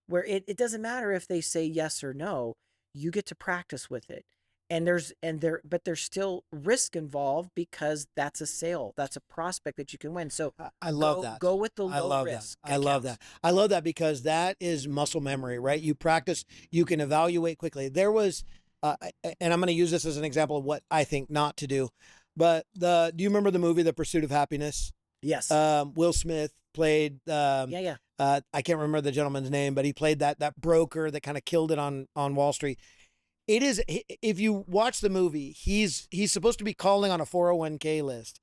Speaker 2: where it doesn't matter if they say yes or no. You get to practice with it. But there's still risk involved, because that's a sale. That's a prospect that you can win. So
Speaker 1: I love that.
Speaker 2: Go with the low risk.
Speaker 1: I love that. I love that, because that is muscle memory, right? You practice, you can evaluate quickly. There was, and I'm going to use this as an example of what I think not to do. But do you remember the movie The Pursuit of Happiness?
Speaker 2: Yes.
Speaker 1: Will Smith played.
Speaker 2: Yeah.
Speaker 1: I can't remember the gentleman's name, but he played that broker that kind of killed it on Wall Street. It is, if you watch the movie, he's supposed to be calling on a 401k list,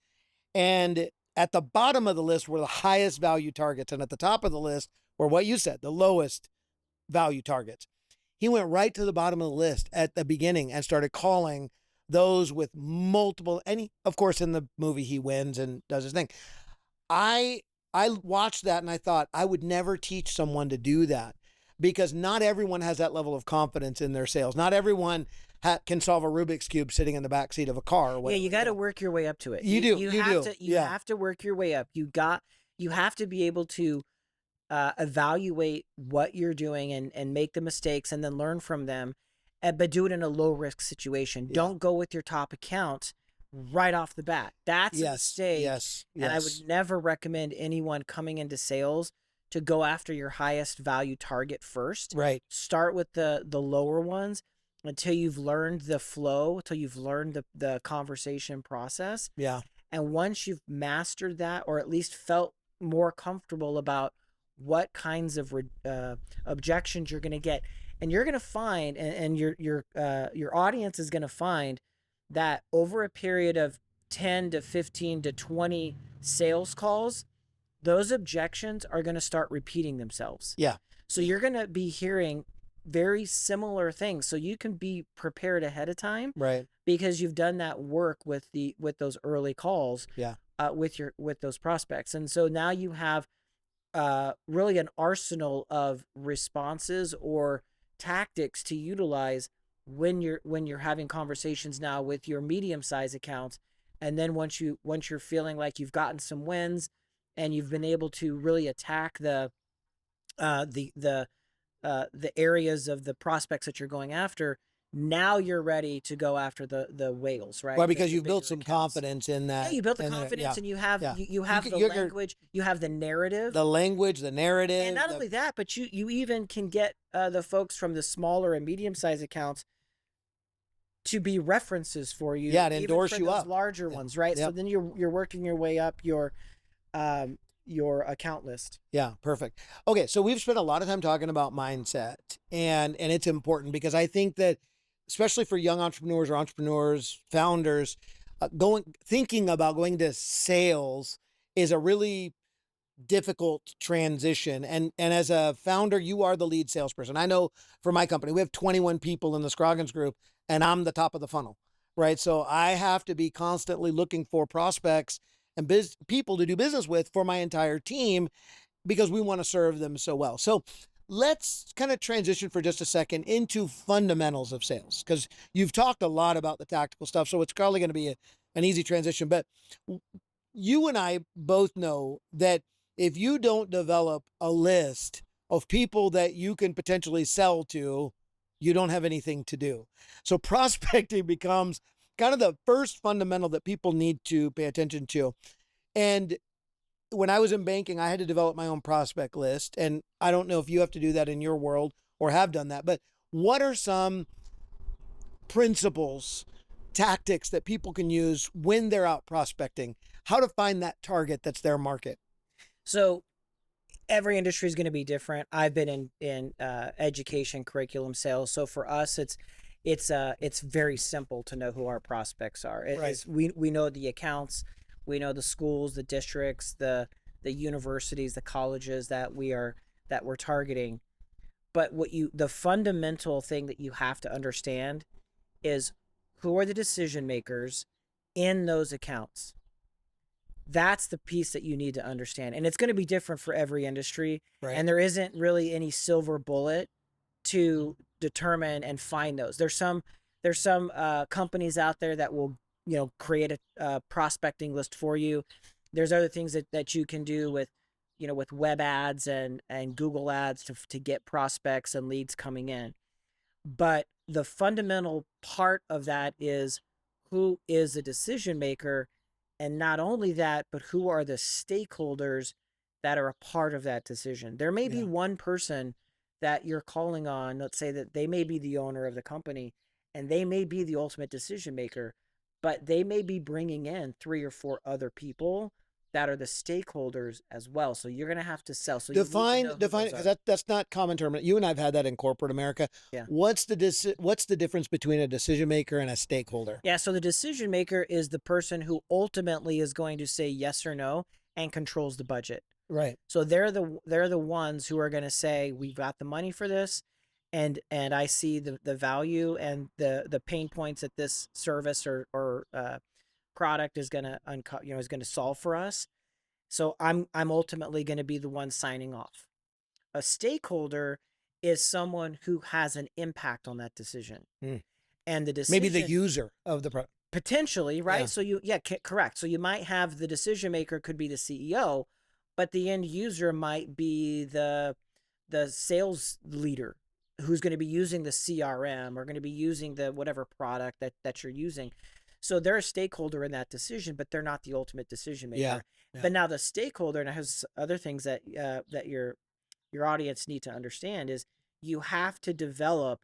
Speaker 1: and at the bottom of the list were the highest value targets, and at the top of the list were what you said, the lowest value targets. He went right to the bottom of the list at the beginning and started calling those with multiple, and of course in the movie he wins and does his thing. I watched that and I thought I would never teach someone to do that, because not everyone has that level of confidence in their sales. Not everyone can solve a Rubik's Cube sitting in the back seat of a car. Or whatever,
Speaker 2: yeah, you got to work your way up to it.
Speaker 1: You
Speaker 2: have to work your way up. You have to be able to evaluate what you're doing and make the mistakes and then learn from them, but do it in a low risk situation. Yeah. Don't go with your top account right off the bat. That's a mistake.
Speaker 1: Yes.
Speaker 2: And I would never recommend anyone coming into sales to go after your highest value target first.
Speaker 1: Right.
Speaker 2: Start with the lower ones until you've learned the flow, until you've learned the conversation process.
Speaker 1: Yeah.
Speaker 2: And once you've mastered that, or at least felt more comfortable about what kinds of objections you're going to get, And you're going to find, and your audience is going to find that over a period of 10 to 15 to 20 sales calls, those objections are going to start repeating themselves.
Speaker 1: Yeah.
Speaker 2: So you're going to be hearing very similar things. So you can be prepared ahead of time,
Speaker 1: Right.
Speaker 2: because you've done that work with those early calls.
Speaker 1: Yeah.
Speaker 2: With those prospects. And so now you have really an arsenal of responses or tactics to utilize when you're having conversations now with your medium-sized accounts. And then once you're feeling like you've gotten some wins and you've been able to really attack the areas of the prospects that you're going after, now you're ready to go after the whales, right?
Speaker 1: Well, because
Speaker 2: the
Speaker 1: you've built
Speaker 2: bigger
Speaker 1: some
Speaker 2: accounts.
Speaker 1: confidence in that.
Speaker 2: Yeah, you built the
Speaker 1: and
Speaker 2: confidence, and you have
Speaker 1: yeah.
Speaker 2: you have the
Speaker 1: you're-
Speaker 2: language, you have the narrative,
Speaker 1: the language, the narrative.
Speaker 2: and not only that, but you even can get the folks from the smaller and medium-sized accounts to be references for you.
Speaker 1: Yeah, to
Speaker 2: even
Speaker 1: endorse
Speaker 2: for
Speaker 1: you
Speaker 2: those
Speaker 1: up.
Speaker 2: larger ones, right?
Speaker 1: Yep.
Speaker 2: So then you're working your way up your account list.
Speaker 1: Yeah, perfect. Okay, so we've spent a lot of time talking about mindset, and it's important because I think that, especially for young entrepreneurs, founders, thinking about going to sales is a really difficult transition. And as a founder, you are the lead salesperson. I know for my company, we have 21 people in the Scroggins group, and I'm the top of the funnel, right? So I have to be constantly looking for prospects and people to do business with for my entire team, because we want to serve them so well. So let's kind of transition for just a second into fundamentals of sales, because you've talked a lot about the tactical stuff. So it's probably going to be an easy transition. But you and I both know that if you don't develop a list of people that you can potentially sell to, you don't have anything to do. So prospecting becomes kind of the first fundamental that people need to pay attention to. And when I was in banking, I had to develop my own prospect list. And I don't know if you have to do that in your world or have done that, but what are some principles, tactics that people can use when they're out prospecting? How to find that target that's their market?
Speaker 2: So every industry is going to be different. I've been in education, curriculum sales. So for us, it's very simple to know who our prospects are.
Speaker 1: Right.
Speaker 2: We know the accounts, we know the schools, the districts, the universities, the colleges that we're targeting. But the fundamental thing that you have to understand is who are the decision makers in those accounts. That's the piece that you need to understand. And it's going to be different for every industry.
Speaker 1: Right.
Speaker 2: And there isn't really any silver bullet to determine and find those. There's some companies out there that will, create a prospecting list for you. There's other things that you can do with web ads and Google ads to get prospects and leads coming in. But the fundamental part of that is who is the decision maker. And not only that, but who are the stakeholders that are a part of that decision? There may be one person that you're calling on, let's say that they may be the owner of the company and they may be the ultimate decision maker, but they may be bringing in 3 or 4 other people that are the stakeholders as well. So you're going to have to sell. So
Speaker 1: define it, because that's not common term. You and I've had that in corporate America.
Speaker 2: Yeah.
Speaker 1: What's the difference between a decision maker and a stakeholder?
Speaker 2: Yeah. So the decision maker is the person who ultimately is going to say yes or no and controls the budget.
Speaker 1: Right.
Speaker 2: So they're the ones who are going to say, we've got the money for this, and I see the value and the pain points that this service or product is going to solve for us. So I'm ultimately going to be the one signing off. A stakeholder is someone who has an impact on that decision. And the decision,
Speaker 1: maybe the user of the product.
Speaker 2: Potentially, right? Yeah. So correct. So you might have the decision maker could be the CEO, but the end user might be the sales leader who's going to be using the CRM or going to be using the whatever product that you're using. So they're a stakeholder in that decision, but they're not the ultimate decision maker.
Speaker 1: Yeah.
Speaker 2: But now the stakeholder, and it has other things that your audience need to understand, is you have to develop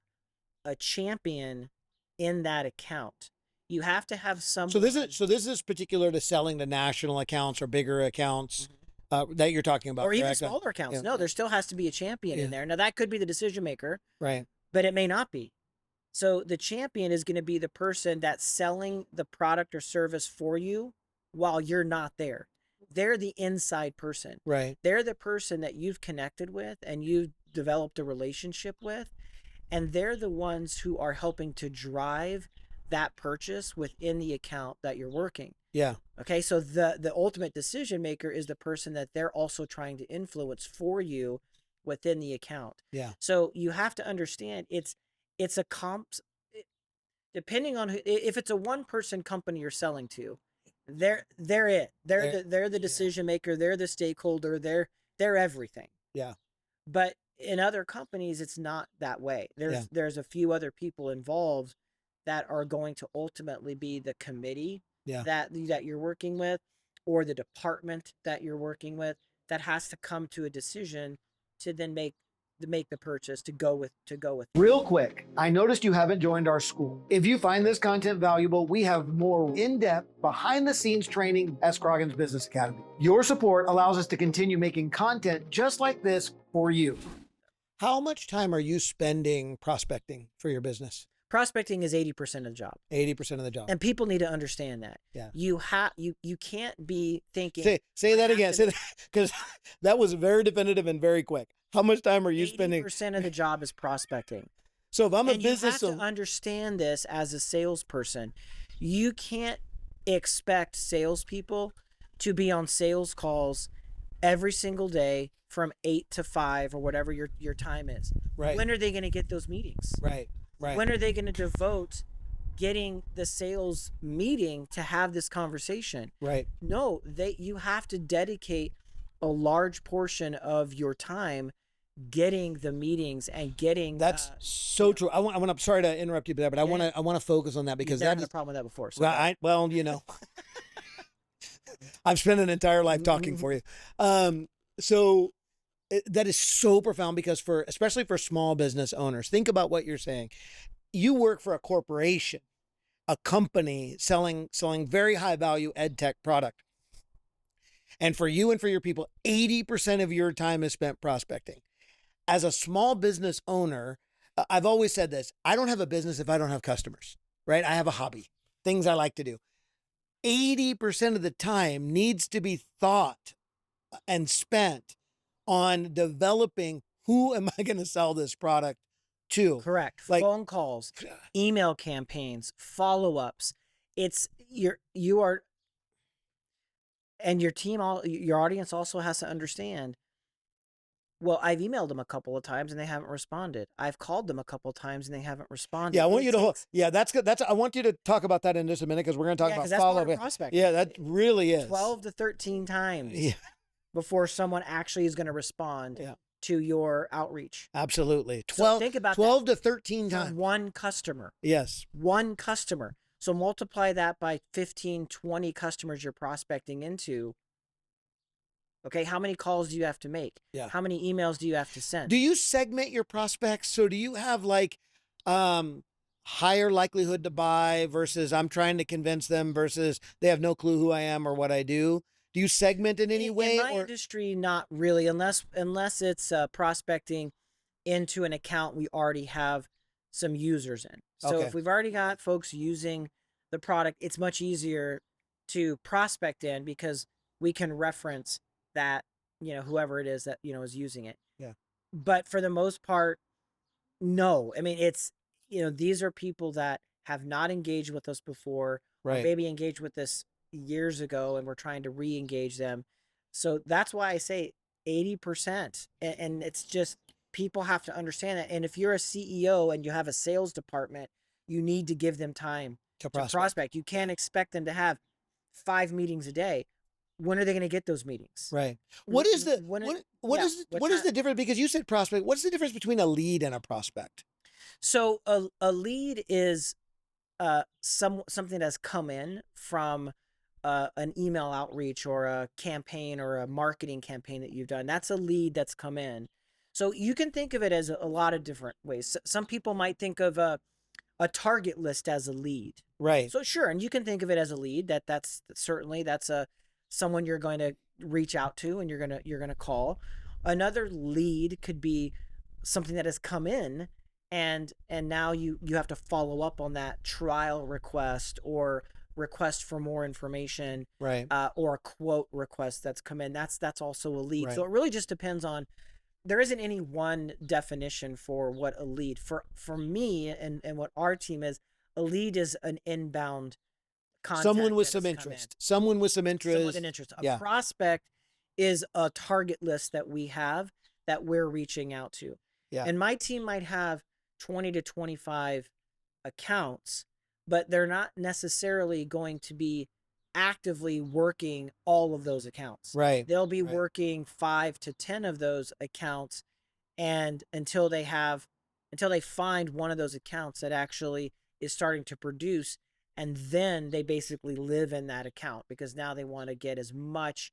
Speaker 2: a champion in that account. You have to have some.
Speaker 1: So this is particular to selling to national accounts or bigger accounts that you're talking about,
Speaker 2: or even
Speaker 1: correct?
Speaker 2: smaller accounts.
Speaker 1: Yeah.
Speaker 2: No, there still has to be a champion in there. Now that could be the decision maker,
Speaker 1: right?
Speaker 2: but it may not be. So the champion is going to be the person that's selling the product or service for you while you're not there. They're the inside person.
Speaker 1: Right.
Speaker 2: They're the person that you've connected with and you've developed a relationship with. And they're the ones who are helping to drive that purchase within the account that you're working.
Speaker 1: Yeah.
Speaker 2: Okay. So the ultimate decision maker is the person that they're also trying to influence for you within the account.
Speaker 1: Yeah.
Speaker 2: So you have to understand it's a depending on who, if it's a one person company you're selling to, they're the decision maker, they're the stakeholder, they're everything.
Speaker 1: Yeah.
Speaker 2: But in other companies, it's not that way. There's a few other people involved that are going to ultimately be the committee that you're working with, or the department that you're working with, that has to come to a decision to then make the purchase to go with.
Speaker 1: Real quick, I noticed you haven't joined our school. If you find this content valuable, we have more in-depth, behind-the-scenes training at Scroggins Business Academy. Your support allows us to continue making content just like this for you. How much time are you spending prospecting for your business?
Speaker 2: Prospecting is 80% of the job.
Speaker 1: 80% of the job.
Speaker 2: And people need to understand that.
Speaker 1: Yeah.
Speaker 2: You can't be thinking.
Speaker 1: Say that again. Say that, because that was very definitive and very quick. How much time are you spending?
Speaker 2: 80% of the job is prospecting.
Speaker 1: So if I'm a
Speaker 2: you
Speaker 1: business
Speaker 2: have to understand this as a salesperson. You can't expect salespeople to be on sales calls every single day from 8 to 5 or whatever your time is.
Speaker 1: Right.
Speaker 2: When are they going to get those meetings?
Speaker 1: Right.
Speaker 2: When are they going to devote getting the sales meeting to have this conversation?
Speaker 1: Right.
Speaker 2: No, you have to dedicate a large portion of your time getting the meetings and getting.
Speaker 1: That's so true. I'm sorry to interrupt you there, but I want to focus on that because
Speaker 2: that's a problem with that before. So
Speaker 1: well, you know, I've spent an entire life talking for you. So that is so profound because especially for small business owners, think about what you're saying. You work for a corporation, a company selling very high value ed tech product. And for you and for your people, 80% of your time is spent prospecting. As a small business owner, I've always said this, I don't have a business if I don't have customers, right? I have a hobby, things I like to do. 80% of the time needs to be thought and spent on developing who am I going to sell this product to.
Speaker 2: Correct. Like, phone calls, email campaigns, follow-ups. You are, and your team, your audience also has to understand, well, I've emailed them a couple of times and they haven't responded. I've called them a couple of times and they haven't responded.
Speaker 1: Yeah, I want you to that's good. I want you to talk about that in just a minute because we're going to talk about follow-up.
Speaker 2: Prospecting.
Speaker 1: Yeah, that really is.
Speaker 2: 12 to 13 times before someone actually is going to respond to your outreach.
Speaker 1: Absolutely.
Speaker 2: 12, so think about
Speaker 1: 12 to 13 times.
Speaker 2: One customer.
Speaker 1: Yes.
Speaker 2: One customer. So multiply that by 15, 20 customers you're prospecting into. Okay, how many calls do you have to make?
Speaker 1: Yeah.
Speaker 2: How many emails do you have to send?
Speaker 1: Do you segment your prospects? So do you have like higher likelihood to buy versus I'm trying to convince them versus they have no clue who I am or what I do? Do you segment in any way?
Speaker 2: In my industry, not really, unless it's prospecting into an account we already have some users in. So if we've already got folks using the product, it's much easier to prospect in because we can reference that, whoever it is that, is using it.
Speaker 1: Yeah.
Speaker 2: But for the most part, no. I mean, it's, these are people that have not engaged with us before,
Speaker 1: right?
Speaker 2: Or maybe engaged with us years ago and we're trying to re-engage them. So that's why I say 80%. And it's just, people have to understand that. And if you're a CEO and you have a sales department, you need to give them time to prospect. You can't expect them to have 5 meetings a day. When are they going to get those meetings?
Speaker 1: Right. What is the difference? Because you said prospect. What's the difference between a lead and a prospect?
Speaker 2: So a lead is something that's come in from an email outreach or a campaign or a marketing campaign that you've done. That's a lead that's come in. So you can think of it as a lot of different ways. Some people might think of a target list as a lead.
Speaker 1: Right.
Speaker 2: So sure, and you can think of it as a lead. That's someone you're going to reach out to and you're going to call. Another lead could be something that has come in and now you have to follow up on that trial request or request for more information,
Speaker 1: Right.
Speaker 2: or a quote request that's come in. That's also a lead.
Speaker 1: Right.
Speaker 2: So it really just depends on. There isn't any one definition for what a lead. For me and what our team is, a lead is an inbound contact.
Speaker 1: Someone with
Speaker 2: that
Speaker 1: some
Speaker 2: has come
Speaker 1: interest. Someone with some interest.
Speaker 2: Someone with an interest. A
Speaker 1: Yeah.
Speaker 2: prospect is a target list that we have that we're reaching out to.
Speaker 1: Yeah.
Speaker 2: And my team might have 20 to 25 accounts, but they're not necessarily going to be actively working all of those accounts.
Speaker 1: Right.
Speaker 2: They'll be
Speaker 1: Right.
Speaker 2: working 5 to 10 of those accounts, and until they find one of those accounts that actually is starting to produce, and then they basically live in that account because now they want to get as much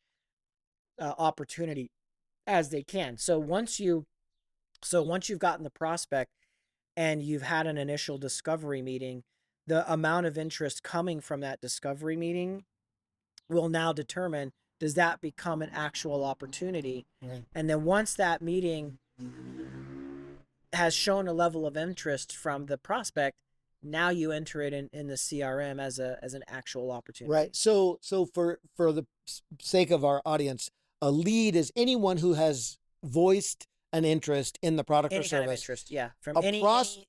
Speaker 2: opportunity as they can. So once you've gotten the prospect and you've had an initial discovery meeting, the amount of interest coming from that discovery meeting will now determine, does that become an actual opportunity?
Speaker 1: Right.
Speaker 2: And then once that meeting has shown a level of interest from the prospect, now you enter it in the CRM as an actual opportunity.
Speaker 1: Right. So for the sake of our audience, a lead is anyone who has voiced an interest in the product
Speaker 2: Any
Speaker 1: or
Speaker 2: kind of
Speaker 1: service.
Speaker 2: interest, yeah. From
Speaker 1: A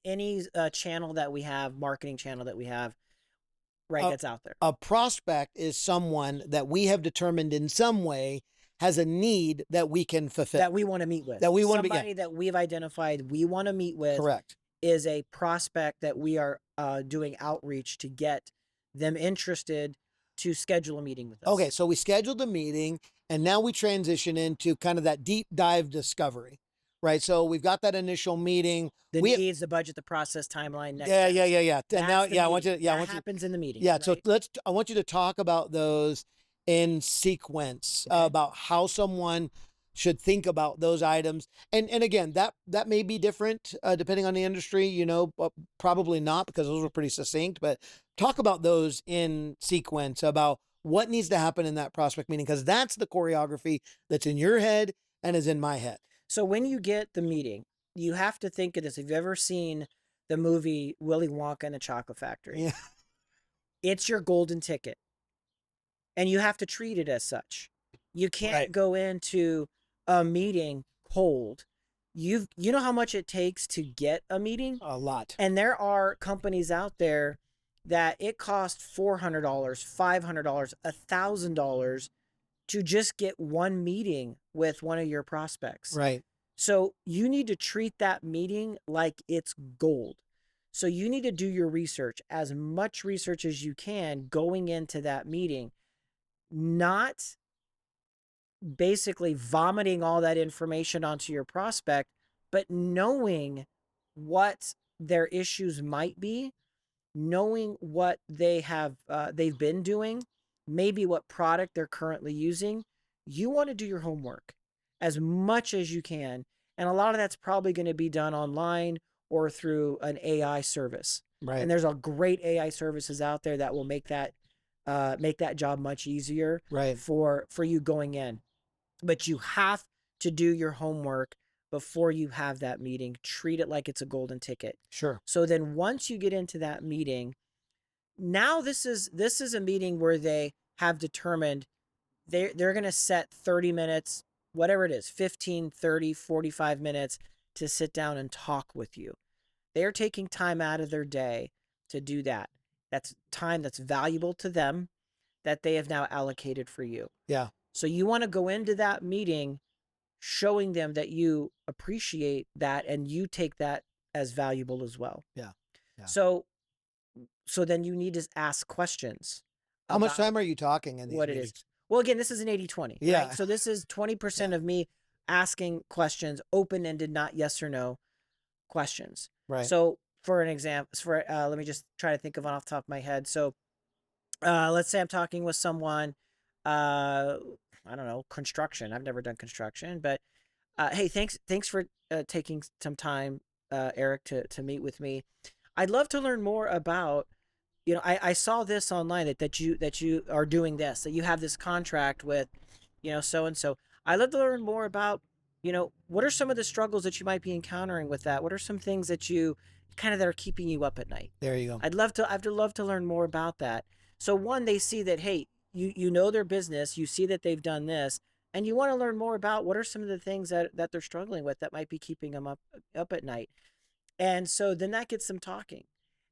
Speaker 2: any channel that we have, marketing channel that we have, right,
Speaker 1: A-
Speaker 2: that's out there.
Speaker 1: A prospect is someone that we have determined in some way has a need that we can fulfill.
Speaker 2: That we want to meet with.
Speaker 1: That we want to be-
Speaker 2: Somebody that we've identified we want to meet with
Speaker 1: Correct.
Speaker 2: is a prospect that we are doing outreach to get them interested to schedule a meeting with us.
Speaker 1: Okay, so we scheduled a meeting and now we transition into kind of that deep dive discovery, right? So we've got that initial meeting.
Speaker 2: The
Speaker 1: we-
Speaker 2: needs, the budget, the process, timeline. Next
Speaker 1: Yeah.
Speaker 2: steps.
Speaker 1: And
Speaker 2: That's
Speaker 1: now,
Speaker 2: the
Speaker 1: yeah, I want
Speaker 2: meeting.
Speaker 1: you. Yeah, I
Speaker 2: That
Speaker 1: want you.
Speaker 2: happens in the meeting.
Speaker 1: Yeah. So
Speaker 2: right?
Speaker 1: I want you to talk about those in sequence,
Speaker 2: Okay.
Speaker 1: about how someone should think about those items. And again, that may be different depending on the industry, but probably not, because those were pretty succinct. But talk about those in sequence, about what needs to happen in that prospect meeting, because that's the choreography that's in your head and is in my head.
Speaker 2: So when you get the meeting, you have to think of this. Have you ever seen the movie Willy Wonka and the Chocolate Factory?
Speaker 1: Yeah.
Speaker 2: It's your golden ticket, and you have to treat it as such. You can't
Speaker 1: Right.
Speaker 2: go into a meeting cold. You know how much it takes to get a meeting?
Speaker 1: A lot.
Speaker 2: And there are companies out there that it costs $400, $500, $1,000 to just get one meeting with one of your prospects.
Speaker 1: Right.
Speaker 2: So you need to treat that meeting like it's gold. So you need to do your research, as much research as you can going into that meeting, not basically vomiting all that information onto your prospect, but knowing what their issues might be, knowing what they've been doing, maybe what product they're currently using. You want to do your homework as much as you can. And a lot of that's probably going to be done online or through an AI service.
Speaker 1: Right.
Speaker 2: And there's a great AI services out there that will make that job much easier
Speaker 1: Right.
Speaker 2: for you going in. But you have to do your homework before you have that meeting. Treat it like it's a golden ticket.
Speaker 1: Sure.
Speaker 2: So then once you get into that meeting, now this is a meeting where they have determined they're going to set 30 minutes, whatever it is, 15, 30, 45 minutes to sit down and talk with you. They're taking time out of their day to do that. That's time that's valuable to them that they have now allocated for you.
Speaker 1: Yeah.
Speaker 2: So you want to go into that meeting showing them that you appreciate that and you take that as valuable as well.
Speaker 1: Yeah. Yeah.
Speaker 2: So then you need to ask questions.
Speaker 1: How much
Speaker 2: about
Speaker 1: time are you talking in these
Speaker 2: what it
Speaker 1: meetings?
Speaker 2: is. Well, again, this is an 80-20.
Speaker 1: Yeah.
Speaker 2: Right? So this is 20% of me asking questions, open-ended, not yes or no questions.
Speaker 1: Right.
Speaker 2: So for an example, let me just try to think of one off the top of my head. So let's say I'm talking with someone, I don't know, construction. I've never done construction, but hey, thanks for taking some time, Eric, to meet with me. I'd love to learn more about, I saw this online that you are doing this, that you have this contract with, so and so. I'd love to learn more about, what are some of the struggles that you might be encountering with that? What are some things that that are keeping you up at night?
Speaker 1: There you go.
Speaker 2: I'd love to learn more about that. So one, they see that, hey, you know their business, you see that they've done this, and you want to learn more about what are some of the things that they're struggling with that might be keeping them up at night. And so then that gets them talking.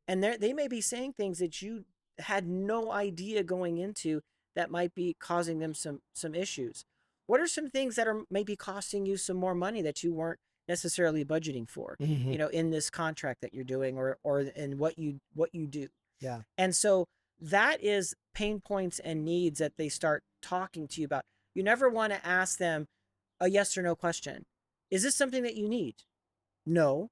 Speaker 2: And they may be saying things that you had no idea going into that might be causing them some issues. What are some things that are maybe costing you some more money that you weren't necessarily budgeting for, in this contract that you're doing or in what you do?
Speaker 1: Yeah.
Speaker 2: And so that is pain points and needs that they start talking to you about. You never want to ask them a yes or no question. Is this something that you need? No.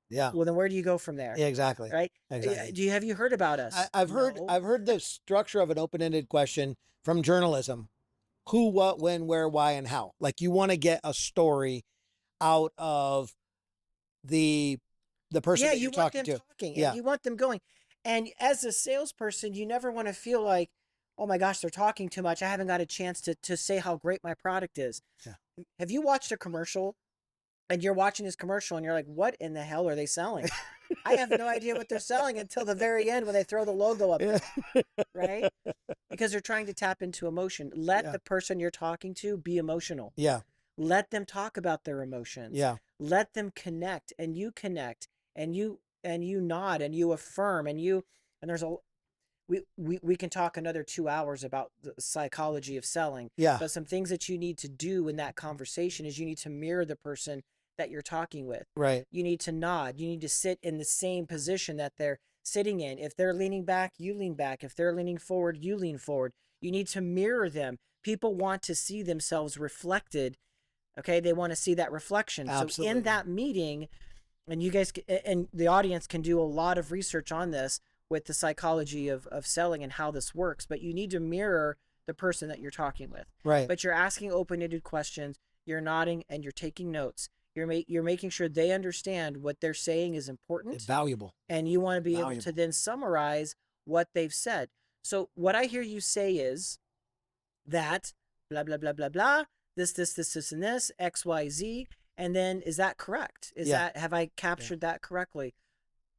Speaker 1: Yeah.
Speaker 2: Well, then where do you go from there?
Speaker 1: Yeah, exactly.
Speaker 2: Right.
Speaker 1: Exactly.
Speaker 2: Have you heard about us?
Speaker 1: I've heard
Speaker 2: No.
Speaker 1: I've heard the structure of an open-ended question from journalism: who, what, when, where, why, and how. Like, you want to get a story out of the person that you're talking to.
Speaker 2: Yeah, and you want them going. And as a salesperson, you never want to feel like, oh my gosh, they're talking too much. I haven't got a chance to say how great my product is.
Speaker 1: Yeah.
Speaker 2: Have you watched a commercial and you're watching this commercial and you're like, what in the hell are they selling? I have no idea what they're selling until the very end when they throw the logo up there, right? Because they're trying to tap into emotion. Let the person you're talking to be emotional.
Speaker 1: Yeah.
Speaker 2: Let them talk about their emotions.
Speaker 1: Yeah.
Speaker 2: Let them connect, and you nod and you affirm and there's we can talk another 2 hours about the psychology of selling.
Speaker 1: Yeah.
Speaker 2: But some things that you need to do in that conversation is you need to mirror the person that you're talking with.
Speaker 1: Right.
Speaker 2: You need to nod. You need to sit in the same position that they're sitting in. If they're leaning back, you lean back. If they're leaning forward, you lean forward. You need to mirror them. People want to see themselves reflected. Okay. They want to see that reflection.
Speaker 1: Absolutely.
Speaker 2: So in that meeting, and you guys and the audience can do a lot of research on this with the psychology of selling and how this works, but you need to mirror the person that you're talking with.
Speaker 1: Right.
Speaker 2: But you're asking open-ended questions, you're nodding, and you're taking notes. You're making sure they understand what they're saying is important.
Speaker 1: It's valuable.
Speaker 2: And you want to be able to then summarize what they've said. So what I hear you say is that blah, blah, blah, blah, blah, this, and this, X, Y, Z. And then is that correct? Have I captured that correctly?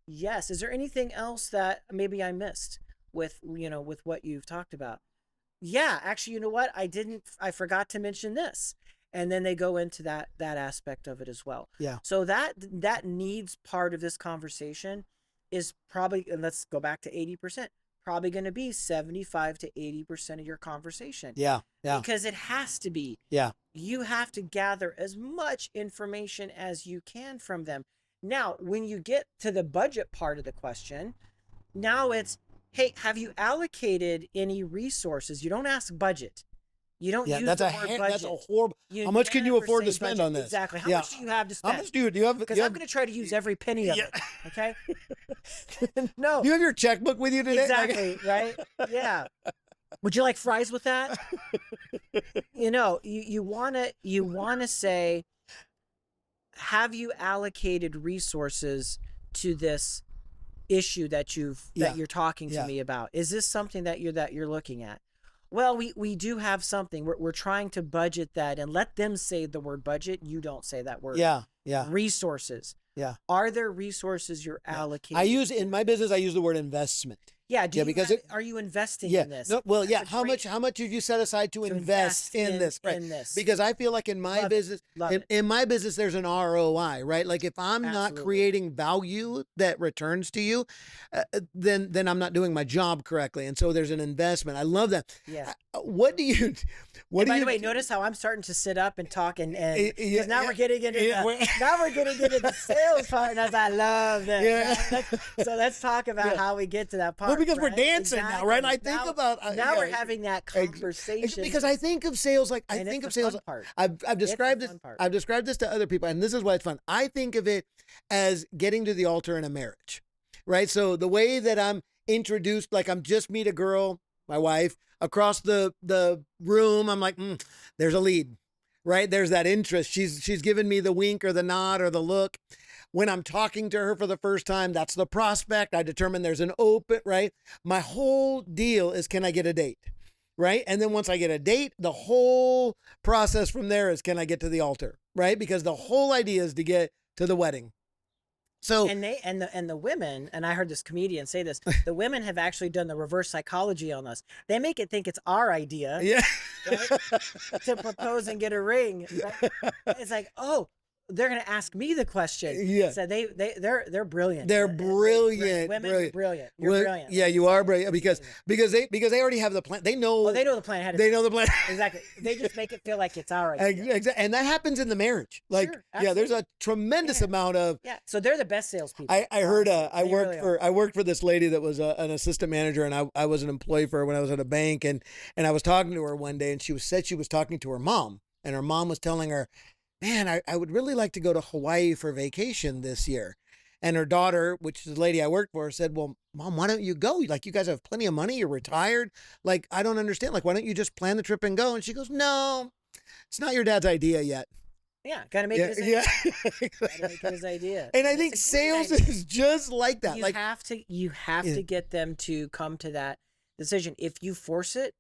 Speaker 2: Yes. Is there anything else that maybe I missed with what you've talked about? Yeah, actually, you know what? I forgot to mention this. And then they go into that aspect of it as well.
Speaker 1: Yeah.
Speaker 2: So that needs part of this conversation is probably, and let's go back to 80%, probably going to be 75 to 80% of your conversation.
Speaker 1: Yeah. Yeah.
Speaker 2: Because it has to be.
Speaker 1: Yeah.
Speaker 2: You have to gather as much information as you can from them. Now, when you get to the budget part of the question, now it's, hey, have you allocated any resources? You don't ask budget. You don't use the word budget.
Speaker 1: That's a horrible. How much can you afford to spend on this?
Speaker 2: Exactly. How much do you have to spend?
Speaker 1: How much do you have?
Speaker 2: Because I'm going to try to use every penny of it. Okay. No.
Speaker 1: Do you have your checkbook with you today?
Speaker 2: Exactly. Right. Yeah. Would you like fries with that? You want to say, have you allocated resources to this issue that you're talking to me about? Is this something that you're looking at? Well, we do have something. We're trying to budget that, and let them say the word budget. You don't say that word.
Speaker 1: Yeah. Yeah.
Speaker 2: Resources.
Speaker 1: Yeah.
Speaker 2: Are there resources you're allocating?
Speaker 1: In my business, I use the word investment.
Speaker 2: Yeah. Are you investing in this?
Speaker 1: No, well, yeah. How much did you set aside to invest in this? Right.
Speaker 2: In this.
Speaker 1: Because I feel like in my business, in my business, there's an ROI, right? Like if I'm not creating value that returns to you, then I'm not doing my job correctly. And so there's an investment. I love that.
Speaker 2: Yeah.
Speaker 1: What do you?
Speaker 2: By the way, notice how I'm starting to sit up and talk and because now we're getting into the sales part, and I love that.
Speaker 1: Yeah.
Speaker 2: So let's talk about how we get to that part.
Speaker 1: Well, because we're dancing
Speaker 2: exactly.
Speaker 1: now, right? And I think about
Speaker 2: we're having that conversation
Speaker 1: because I think of sales like I've described this. I've described this to other people, and this is why it's fun. I think of it as getting to the altar in a marriage, right? So the way that I'm introduced, like I'm just meet a girl, my wife, across the room, I'm like, there's a lead, right? There's that interest. She's given me the wink or the nod or the look. When I'm talking to her for the first time, that's the prospect. I determine there's an open, right? My whole deal is, can I get a date? right? And then once I get a date, the whole process from there is, can I get to the altar, right? Because the whole idea is to get to the wedding. So
Speaker 2: And the women, and I heard this comedian say this, the women have actually done the reverse psychology on us. They make it think it's our idea,
Speaker 1: yeah,
Speaker 2: right, to propose and get a ring. Right? It's like, oh, they're gonna ask me the question.
Speaker 1: Yeah.
Speaker 2: So they're brilliant.
Speaker 1: They're brilliant.
Speaker 2: Women
Speaker 1: brilliant.
Speaker 2: are brilliant. You're
Speaker 1: Well,
Speaker 2: brilliant.
Speaker 1: Yeah, you are brilliant because they already have the plan. They know.
Speaker 2: Oh, they know the plan ahead of
Speaker 1: They
Speaker 2: time.
Speaker 1: know the plan.
Speaker 2: Exactly. They just make it feel like it's our idea.
Speaker 1: Exactly. And that happens in the marriage. Like,
Speaker 2: Sure,
Speaker 1: yeah, there's a
Speaker 2: absolutely.
Speaker 1: tremendous
Speaker 2: Yeah.
Speaker 1: amount of.
Speaker 2: Yeah. So they're the best salespeople.
Speaker 1: I heard. I
Speaker 2: They
Speaker 1: worked
Speaker 2: really
Speaker 1: for. I worked for this lady that was an assistant manager, and I was an employee for her when I was at a bank, and I was talking to her one day, and she said she was talking to her mom, and her mom was telling her, "Man, I would really like to go to Hawaii for vacation this year." And her daughter, which is the lady I worked for, said, "Well, Mom, why don't you go? Like, you guys have plenty of money. You're retired. Like, I don't understand. Like, why don't you just plan the trip and go?" And she goes, "No, it's not your dad's idea yet."
Speaker 2: Yeah. Gotta make it his idea. Gotta make it his idea.
Speaker 1: And I
Speaker 2: That's
Speaker 1: think
Speaker 2: a great
Speaker 1: sales
Speaker 2: idea.
Speaker 1: is just like that.
Speaker 2: You
Speaker 1: Like,
Speaker 2: have to
Speaker 1: Yeah.
Speaker 2: to get them to come to that decision. If you force it,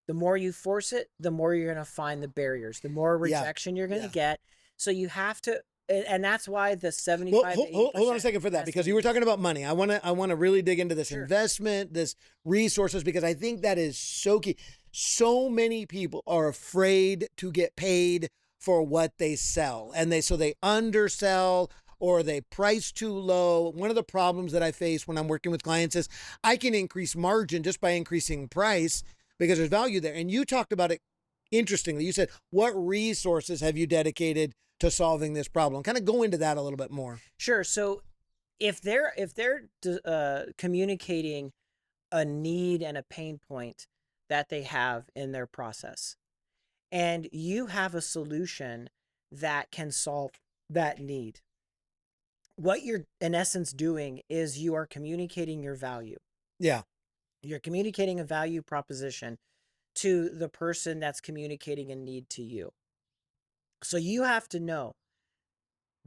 Speaker 2: the more you force it, the more you're going to find the barriers, the more
Speaker 1: Yeah.
Speaker 2: rejection you're going to
Speaker 1: Yeah.
Speaker 2: get. So you have to, and that's why the 75
Speaker 1: well,
Speaker 2: to
Speaker 1: hold on a
Speaker 2: 80%
Speaker 1: second for that, because you were talking about money. I want to really dig into this
Speaker 2: Sure.
Speaker 1: investment, this resources, because I think that is so key. So many people are afraid to get paid for what they sell, and they undersell or they price too low. One of the problems that I face when I'm working with clients is I can increase margin just by increasing price because there's value there. And you talked about it interestingly. You said, what resources have you dedicated to solving this problem? Kind of go into that a little bit more.
Speaker 2: Sure. So if they're communicating a need and a pain point that they have in their process, and you have a solution that can solve that need, what you're in essence doing is you are communicating your value.
Speaker 1: Yeah.
Speaker 2: You're communicating a value proposition to the person that's communicating a need to you. So you have to know,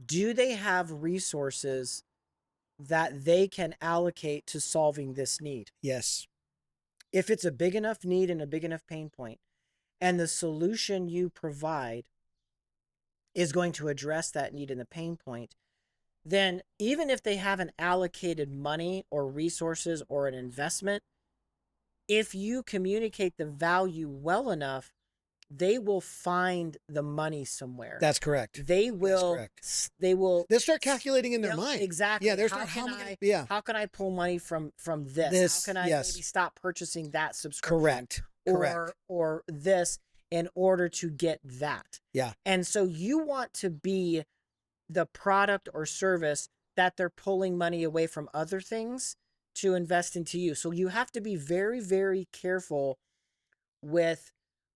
Speaker 2: do they have resources that they can allocate to solving this need?
Speaker 1: Yes.
Speaker 2: If it's a big enough need and a big enough pain point, and the solution you provide is going to address that need and the pain point, then even if they haven't allocated money or resources or an investment, if you communicate the value well enough, they will find the money somewhere.
Speaker 1: That's correct.
Speaker 2: They will.
Speaker 1: correct.
Speaker 2: They will.
Speaker 1: They'll start calculating in their
Speaker 2: Yep,
Speaker 1: mind.
Speaker 2: exactly.
Speaker 1: Yeah. There's
Speaker 2: How
Speaker 1: not how
Speaker 2: can
Speaker 1: am I
Speaker 2: I-
Speaker 1: gonna- Yeah.
Speaker 2: How can I pull money from this?
Speaker 1: This,
Speaker 2: How can I
Speaker 1: yes.
Speaker 2: maybe stop purchasing that subscription?
Speaker 1: Correct. Correct.
Speaker 2: Or this in order to get that.
Speaker 1: Yeah.
Speaker 2: And so you want to be the product or service that they're pulling money away from other things to invest into you. So you have to be very, very careful with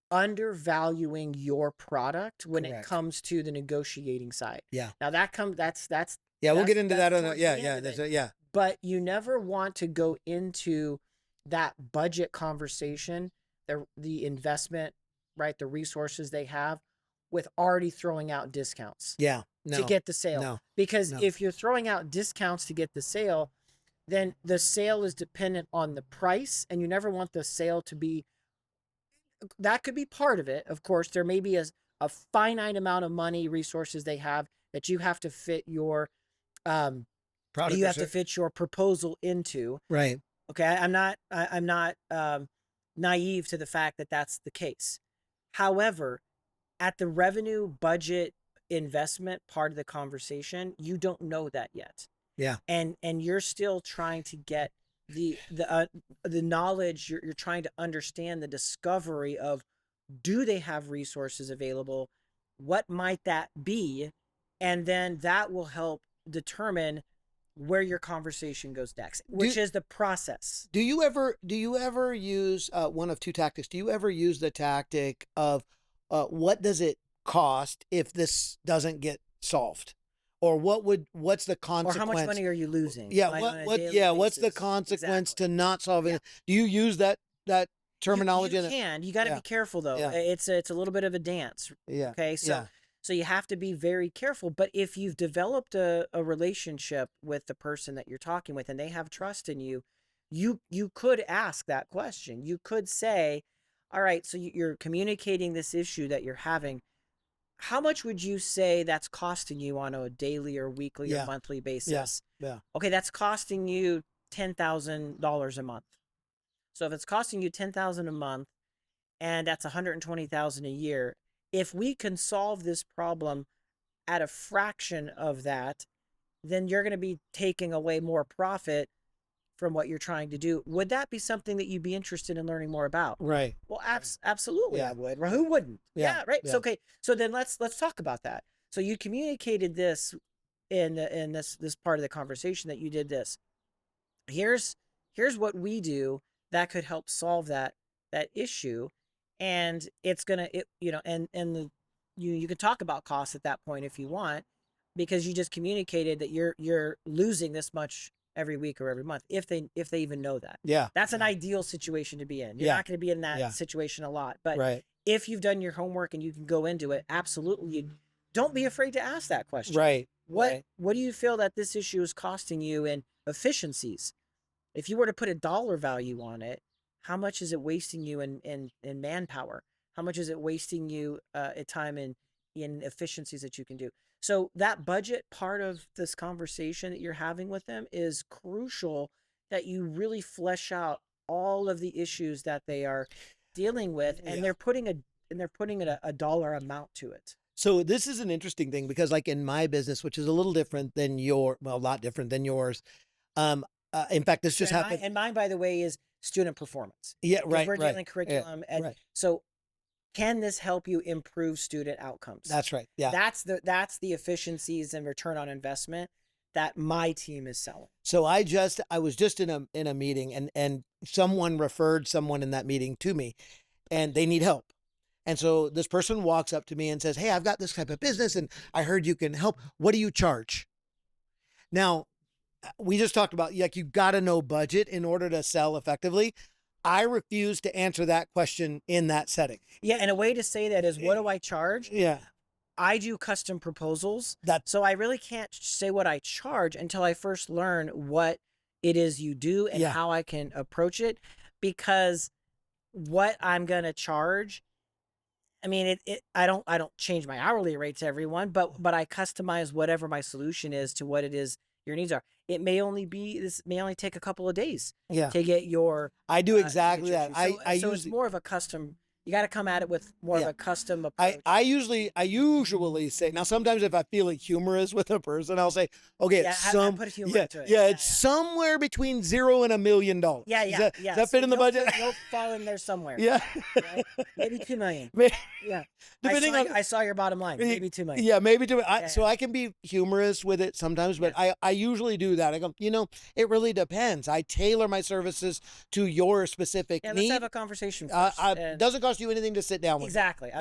Speaker 2: undervaluing your product when it
Speaker 1: Correct.
Speaker 2: comes to the negotiating side.
Speaker 1: Yeah.
Speaker 2: Now that's
Speaker 1: Yeah. We'll
Speaker 2: that's-
Speaker 1: get into that.
Speaker 2: that's towards the
Speaker 1: Yeah.
Speaker 2: end
Speaker 1: Yeah.
Speaker 2: of
Speaker 1: That's
Speaker 2: it.
Speaker 1: yeah.
Speaker 2: But you never want to go into that budget conversation, the investment, right? The resources they have with already throwing out discounts
Speaker 1: Yeah. No.
Speaker 2: to get the sale.
Speaker 1: No.
Speaker 2: Because
Speaker 1: No.
Speaker 2: if you're throwing out discounts to get the sale, then the sale is dependent on the price, and you never want the sale to be, that could be part of it. Of course, there may be a finite amount of money, resources they have that you have to fit your,
Speaker 1: Product
Speaker 2: you
Speaker 1: or
Speaker 2: have to
Speaker 1: ser-
Speaker 2: fit your proposal into.
Speaker 1: Right.
Speaker 2: Okay, I'm not naive to the fact that that's the case. However, at the revenue budget investment part of the conversation, you don't know that yet.
Speaker 1: Yeah.
Speaker 2: And you're still trying to get the knowledge. You're trying to understand the discovery of, do they have resources available? What might that be? And then that will help determine where your conversation goes next, which is the process.
Speaker 1: Do you ever use one of two tactics? Do you ever use the tactic of what does it cost if this doesn't get solved, or what's the
Speaker 2: Or
Speaker 1: consequence?
Speaker 2: how much money are you losing?
Speaker 1: Yeah,
Speaker 2: like, on a
Speaker 1: what
Speaker 2: daily
Speaker 1: what's the
Speaker 2: basis?
Speaker 1: consequence
Speaker 2: Exactly.
Speaker 1: to not solving
Speaker 2: Yeah.
Speaker 1: it? Do you use that terminology?
Speaker 2: You can. You got to
Speaker 1: Yeah.
Speaker 2: be careful though.
Speaker 1: Yeah.
Speaker 2: It's a little bit of a dance.
Speaker 1: Yeah.
Speaker 2: Okay, so you have to be very careful. But if you've developed a relationship with the person that you're talking with, and they have trust in you, you could ask that question. You could say, all right, so you're communicating this issue that you're having. How much would you say that's costing you on a daily or weekly or monthly basis?
Speaker 1: Yeah.
Speaker 2: Okay, that's costing you $10,000 a month. So if it's costing you $10,000 a month, and that's $120,000 a year, if we can solve this problem at a fraction of that, then you're going to be taking away more profit from what you're trying to do. Would that be something that you'd be interested in learning more about?
Speaker 1: Right.
Speaker 2: Well, absolutely,
Speaker 1: Yeah.
Speaker 2: I would. Right? Who wouldn't?
Speaker 1: Yeah.
Speaker 2: Right.
Speaker 1: Yeah.
Speaker 2: So okay. So then let's talk about that. So you communicated this in this part of the conversation that you did this. Here's what we do that could help solve that issue, and it's gonna you can talk about costs at that point if you want, because you just communicated that you're losing this much every week or every month, if they even know that.
Speaker 1: Yeah.
Speaker 2: That's an ideal situation to be in. You're not going to be in that situation a lot, but if you've done your homework and you can go into it, absolutely, don't be afraid to ask that question.
Speaker 1: Right.
Speaker 2: What do you feel that this issue is costing you in efficiencies? If you were to put a dollar value on it, how much is it wasting you in manpower? How much is it wasting you at time in efficiencies that you can do? So that budget part of this conversation that you're having with them is crucial, that you really flesh out all of the issues that they are dealing with, and they're putting a dollar amount to it.
Speaker 1: So this is an interesting thing, because like in my business, which is a little different than a lot different than yours. In fact, this just happened.
Speaker 2: And mine, by the way, is student performance.
Speaker 1: Yeah, right.
Speaker 2: We're dealing curriculum, and so can this help you improve student outcomes?
Speaker 1: That's right. Yeah.
Speaker 2: That's the efficiencies and return on investment that my team is selling.
Speaker 1: So I was just in a meeting, and someone referred someone in that meeting to me, and they need help. And so this person walks up to me and says, "Hey, I've got this type of business, and I heard you can help. What do you charge?" Now, we just talked about, like, you got to know budget in order to sell effectively. I refuse to answer that question in that setting.
Speaker 2: Yeah, and a way to say that is, what do I charge?
Speaker 1: Yeah.
Speaker 2: I do custom proposals. So I really can't say what I charge until I first learn what it is you do and how I can approach it, because what I'm going to charge, I mean, I don't change my hourly rate to everyone, but I customize whatever my solution is to what it is your needs are. This may only take a couple of days to get your.
Speaker 1: I do exactly that.
Speaker 2: So it's more of a custom. You got to come at it with more of a custom approach.
Speaker 1: I usually say, now sometimes if I feel like humorous with a person, I'll say, okay,
Speaker 2: I put a humor into it.
Speaker 1: It's somewhere between $0 and $1 million. Does that fit in the budget?
Speaker 2: You'll fall in there somewhere.
Speaker 1: Yeah.
Speaker 2: Right? Maybe $2 million. Yeah. I saw your bottom line. Maybe $2 million.
Speaker 1: Yeah, maybe $2 million. So I can be humorous with it sometimes, but I usually do that. I go, it really depends. I tailor my services to your specific need.
Speaker 2: Let's have a conversation first.
Speaker 1: It doesn't cost you anything to sit down with.
Speaker 2: Exactly.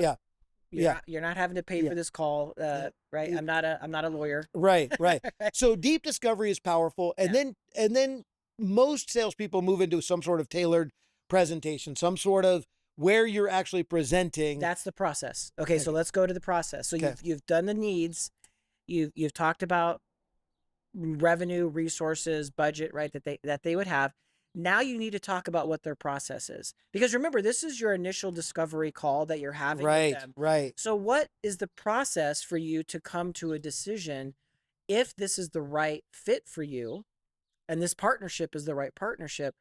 Speaker 2: You're not having to pay for this call, right? I'm not a lawyer.
Speaker 1: Right. So deep discovery is powerful, and then most salespeople move into some sort of tailored presentation, some sort of where you're actually presenting.
Speaker 2: That's the process. Okay, so let's go to the process. So you've done the needs, you've talked about revenue, resources, budget, right? That they would have. Now you need to talk about what their process is, because remember, this is your initial discovery call that you're having with them.
Speaker 1: Right.
Speaker 2: So what is the process for you to come to a decision if this is the right fit for you, and this partnership is the right partnership?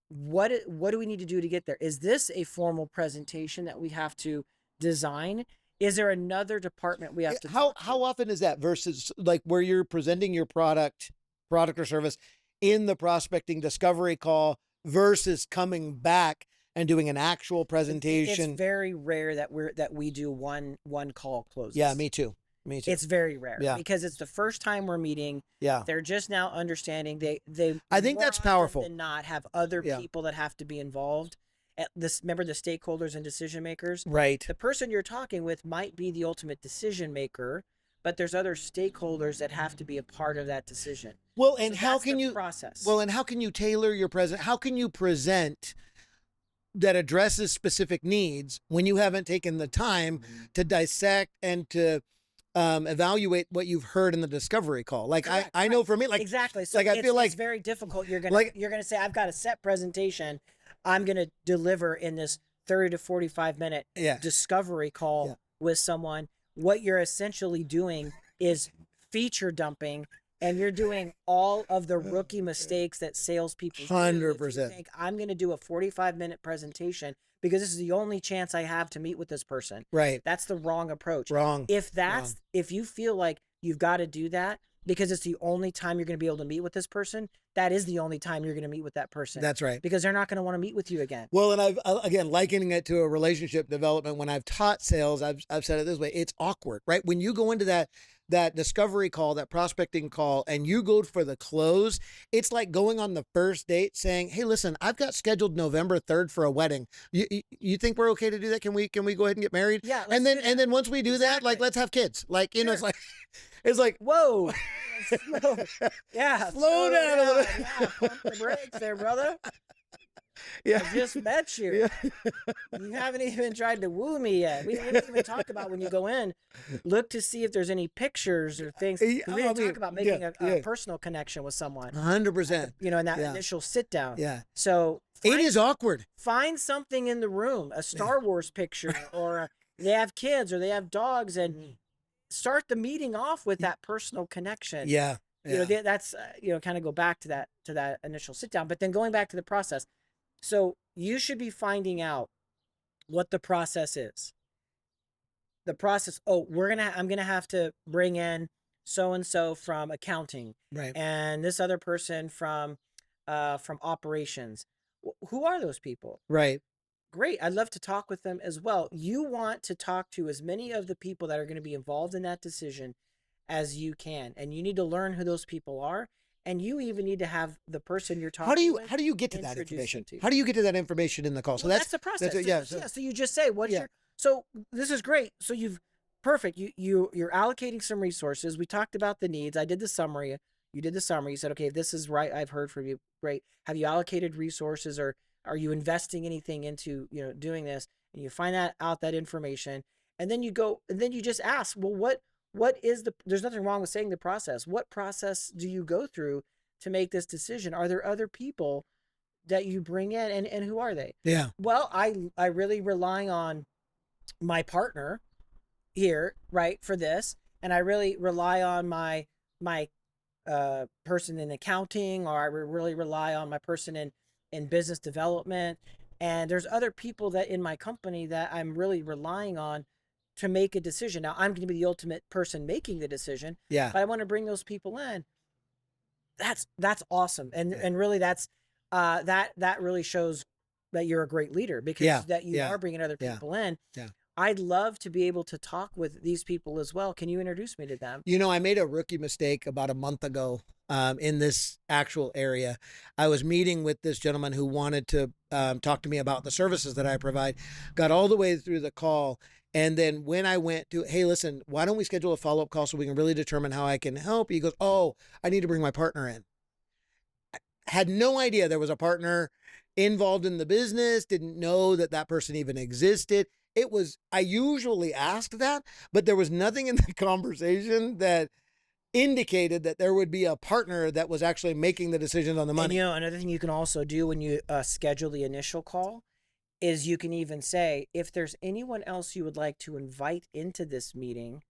Speaker 2: What do we need to do to get there? Is this a formal presentation that we have to design? Is there another department we have to?
Speaker 1: How often is that versus like where you're presenting your product or service in the prospecting discovery call versus coming back and doing an actual presentation?
Speaker 2: It's very rare that we do one call closes.
Speaker 1: Yeah, me too.
Speaker 2: It's very rare because it's the first time we're meeting.
Speaker 1: Yeah.
Speaker 2: They're just now understanding. They
Speaker 1: I think that's powerful.
Speaker 2: Than not have other people that have to be involved. Remember the stakeholders and decision makers?
Speaker 1: Right.
Speaker 2: The person you're talking with might be the ultimate decision maker, but there's other stakeholders that have to be a part of that decision.
Speaker 1: Well, and how can you
Speaker 2: process?
Speaker 1: Well, and how can you tailor your present? How can you present that addresses specific needs when you haven't taken the time to dissect and to evaluate what you've heard in the discovery call? Like I know for me, like
Speaker 2: exactly. So
Speaker 1: like I feel like
Speaker 2: it's very difficult. You're gonna say, I've got a set presentation I'm gonna deliver in this 30 to 45-minute
Speaker 1: Yeah.
Speaker 2: discovery call
Speaker 1: Yeah.
Speaker 2: with someone, what you're essentially doing is feature dumping, and you're doing all of the rookie mistakes that salespeople do. If you
Speaker 1: 100%.
Speaker 2: think, I'm going to do a 45-minute presentation because this is the only chance I have to meet with this person.
Speaker 1: Right.
Speaker 2: That's the wrong approach.
Speaker 1: Wrong.
Speaker 2: If you feel like you've got to do that because it's the only time you're going to be able to meet with this person, that is the only time you're going to meet with that person.
Speaker 1: That's right.
Speaker 2: Because they're not going to want to meet with you again.
Speaker 1: Well, and I've again likening it to a relationship development. When I've taught sales, I've said it this way: it's awkward, right? When you go into that discovery call, that prospecting call, and you go for the close, it's like going on the first date saying, "Hey, listen, I've got scheduled November 3rd for a wedding. You think we're okay to do that? Can we go ahead and get married?
Speaker 2: Yeah.
Speaker 1: And then once we do that, like, let's have kids. Like, you know, it's like
Speaker 2: whoa. Yeah.
Speaker 1: Slow down a little.
Speaker 2: Yeah, pump the brakes there, brother.
Speaker 1: Yeah.
Speaker 2: I just met you.
Speaker 1: Yeah.
Speaker 2: You haven't even tried to woo me yet. We didn't even talk about when you go in, look to see if there's any pictures or things. We didn't talk about making a personal connection with someone.
Speaker 1: 100%.
Speaker 2: You know, in that initial sit down.
Speaker 1: Yeah.
Speaker 2: So
Speaker 1: it is awkward.
Speaker 2: Find something in the room, a Star Wars picture, or they have kids or they have dogs, and start the meeting off with that personal connection.
Speaker 1: Yeah.
Speaker 2: You know, that's, kind of go back to that initial sit down, but then going back to the process. So you should be finding out what the process is. The process. Oh, I'm going to have to bring in so-and-so from accounting.
Speaker 1: Right.
Speaker 2: And this other person from operations. Who are those people?
Speaker 1: Right.
Speaker 2: Great. I'd love to talk with them as well. You want to talk to as many of the people that are going to be involved in that decision as you can. And you need to learn who those people are. And you even need to have the person you're talking with.
Speaker 1: How do you get to that information?
Speaker 2: To
Speaker 1: How do you get to that information in the call? So
Speaker 2: that's the process. So you just say, so this is great. So perfect. You're allocating some resources. We talked about the needs. I did the summary. You did the summary. You said, okay, this is right. I've heard from you. Great. Have you allocated resources, or are you investing anything into, doing this? And you find that information, and then you go, and then you just ask, well, what is there's nothing wrong with saying the process. What process do you go through to make this decision? Are there other people that you bring in, and who are they?
Speaker 1: Yeah.
Speaker 2: Well, I really rely on my partner here, right, for this. And I really rely on my person in accounting, or I really rely on my person in business development. And there's other people that in my company that I'm really relying on to make a decision. Now, I'm going to be the ultimate person making the decision.
Speaker 1: Yeah.
Speaker 2: But I want to bring those people in. That's awesome. And really that's that really shows that you're a great leader, because that you are bringing other people in.
Speaker 1: Yeah.
Speaker 2: I'd love to be able to talk with these people as well. Can you introduce me to them?
Speaker 1: I made a rookie mistake about a month ago in this actual area. I was meeting with this gentleman who wanted to talk to me about the services that I provide, got all the way through the call. And then when I went to, hey, listen, why don't we schedule a follow-up call so we can really determine how I can help? He goes, oh, I need to bring my partner in. I had no idea there was a partner involved in the business, didn't know that person even existed. I usually ask that, but there was nothing in the conversation that indicated that there would be a partner that was actually making the decisions on the money.
Speaker 2: And another thing you can also do when you schedule the initial call is you can even say, if there's anyone else you would like to invite into this meeting,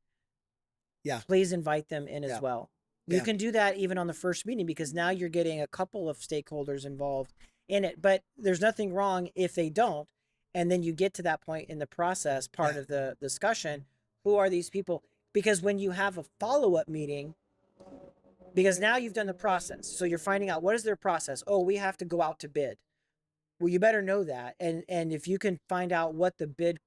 Speaker 2: please invite them in as well. You can do that even on the first meeting, because now you're getting a couple of stakeholders involved in it, but there's nothing wrong if they don't. And then you get to that point in the process, part of the discussion, who are these people? Because when you have a follow-up meeting, because now you've done the process, so you're finding out, what is their process? Oh, we have to go out to bid. Well, you better know that. And if you can find out what the bid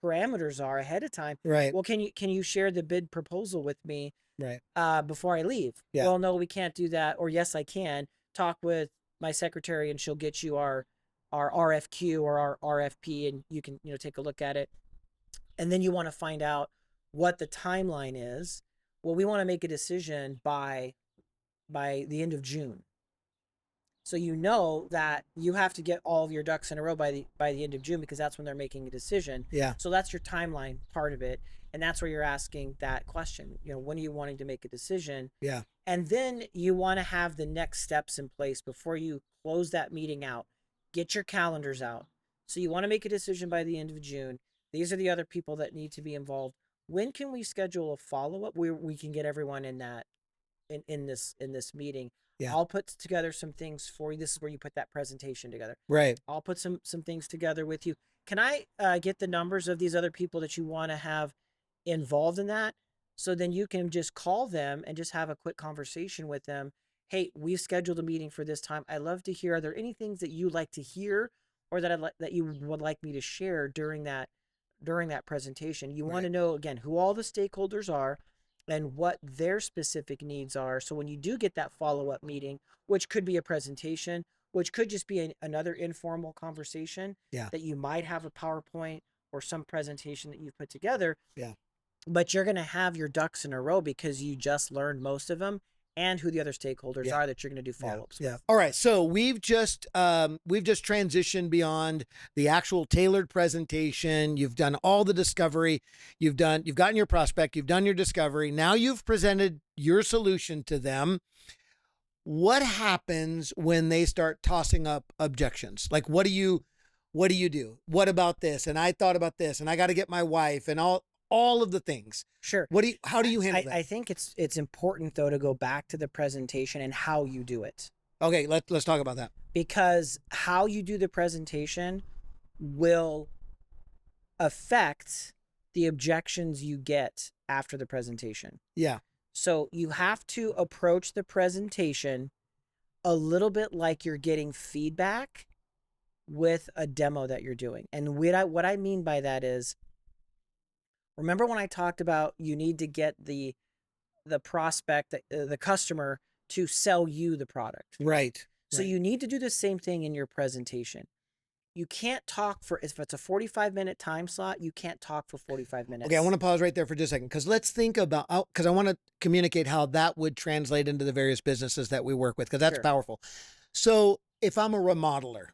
Speaker 2: parameters are ahead of time,
Speaker 1: right?
Speaker 2: Well, can you share the bid proposal with me,
Speaker 1: right,
Speaker 2: before I leave?
Speaker 1: Yeah.
Speaker 2: Well, no, we can't do that. Or yes, I can. Talk with my secretary, and she'll get you our RFQ or our RFP, and you can take a look at it. And then you want to find out what the timeline is. Well, we want to make a decision by the end of June. So that you have to get all of your ducks in a row by the end of June, because that's when they're making a decision.
Speaker 1: Yeah.
Speaker 2: So that's your timeline part of it, and that's where you're asking that question. When are you wanting to make a decision?
Speaker 1: Yeah.
Speaker 2: And then you want to have the next steps in place before you close that meeting out. Get your calendars out. So you want to make a decision by the end of June. These are the other people that need to be involved. When can we schedule a follow-up where we can get everyone in that in this meeting?
Speaker 1: Yeah.
Speaker 2: I'll put together some things for you. This is where you put that presentation together.
Speaker 1: Right.
Speaker 2: I'll put some things together with you. Can I get the numbers of these other people that you want to have involved in that? So then you can just call them and just have a quick conversation with them. Hey, we've scheduled a meeting for this time. I'd love to hear, are there any things that you like to hear or that you would like me to share during that presentation? You want to know, again, who all the stakeholders are and what their specific needs are. So when you do get that follow-up meeting, which could be a presentation, which could just be another informal conversation, that you might have a PowerPoint or some presentation that you've put together.
Speaker 1: Yeah.
Speaker 2: But you're going to have your ducks in a row because you just learned most of them and who the other stakeholders are that you're going to do follow-ups with.
Speaker 1: All right. So we've just transitioned beyond the actual tailored presentation. You've done all the discovery. You've gotten your prospect. You've done your discovery. Now you've presented your solution to them. What happens when they start tossing up objections? Like, what do you do? What about this? And I thought about this, and I got to get my wife, and all of the things.
Speaker 2: Sure.
Speaker 1: How do you handle that?
Speaker 2: I think it's important though to go back to the presentation and how you do it.
Speaker 1: Okay, let's talk about that.
Speaker 2: Because how you do the presentation will affect the objections you get after the presentation.
Speaker 1: Yeah.
Speaker 2: So you have to approach the presentation a little bit like you're getting feedback with a demo that you're doing. And what I mean by that is, remember when I talked about you need to get the prospect, the customer, to sell you the product.
Speaker 1: Right.
Speaker 2: So you need to do the same thing in your presentation. You can't talk if it's a 45-minute time slot, you can't talk for 45 minutes.
Speaker 1: Okay, I want to pause right there for just a second because let's think about, because I want to communicate how that would translate into the various businesses that we work with, because that's powerful. So if I'm a remodeler,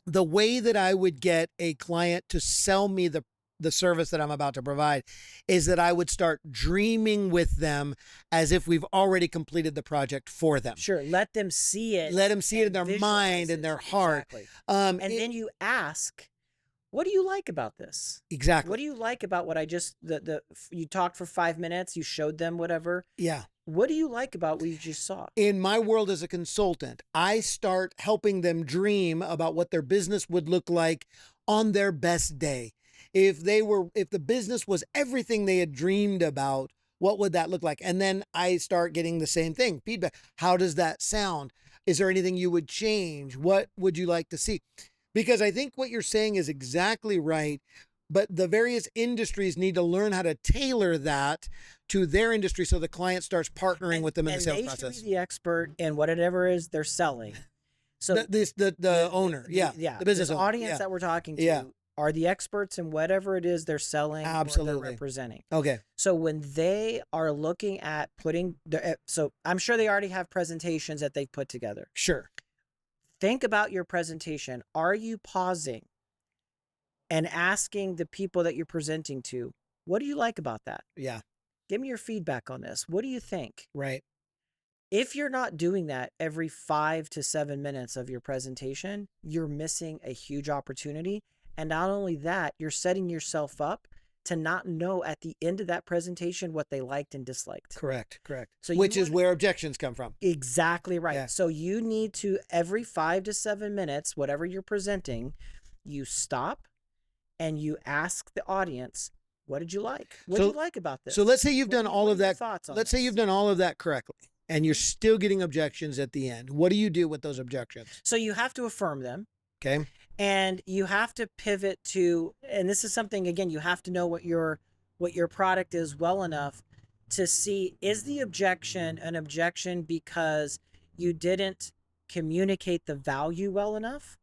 Speaker 1: the way that I would get a client to sell me the service that I'm about to provide is that I would start dreaming with them as if we've already completed the project for them.
Speaker 2: Sure. Let them see it.
Speaker 1: Let them see it in their mind and their heart.
Speaker 2: Exactly. And then you ask, what do you like about this?
Speaker 1: Exactly.
Speaker 2: What do you like about what I just, you talked for 5 minutes, you showed them whatever.
Speaker 1: Yeah.
Speaker 2: What do you like about what you just saw?
Speaker 1: In my world as a consultant, I start helping them dream about what their business would look like on their best day. If the business was everything they had dreamed about, what would that look like? And then I start getting the same thing, feedback. How does that sound? Is there anything you would change? What would you like to see? Because I think what you're saying is exactly right, but the various industries need to learn how to tailor that to their industry so the client starts partnering with them in the sales process.
Speaker 2: And they should be the expert in whatever it is they're selling. So
Speaker 1: the owner, the business owner,
Speaker 2: audience that we're talking to are the experts in whatever it is they're selling or they're representing.
Speaker 1: Okay.
Speaker 2: So when they are looking at so I'm sure they already have presentations that they've put together.
Speaker 1: Sure.
Speaker 2: Think about your presentation. Are you pausing and asking the people that you're presenting to, what do you like about that?
Speaker 1: Yeah.
Speaker 2: Give me your feedback on this. What do you think?
Speaker 1: Right.
Speaker 2: If you're not doing that every 5 to 7 minutes of your presentation, you're missing a huge opportunity. And not only that, you're setting yourself up to not know at the end of that presentation what they liked and disliked.
Speaker 1: Correct.
Speaker 2: So
Speaker 1: which is where objections come from.
Speaker 2: Exactly right.
Speaker 1: Yeah.
Speaker 2: So you need to, every 5 to 7 minutes, whatever you're presenting, you stop and you ask the audience, what did you like? What do you like about this?
Speaker 1: So let's say you've done all of that.
Speaker 2: Let's
Speaker 1: say you've done all of that correctly and you're still getting objections at the end. What do you do with those objections?
Speaker 2: So you have to affirm them.
Speaker 1: Okay.
Speaker 2: And you have to pivot to, and this is something, again, you have to know what your product is well enough to see, is the objection an objection because you didn't communicate the value well enough?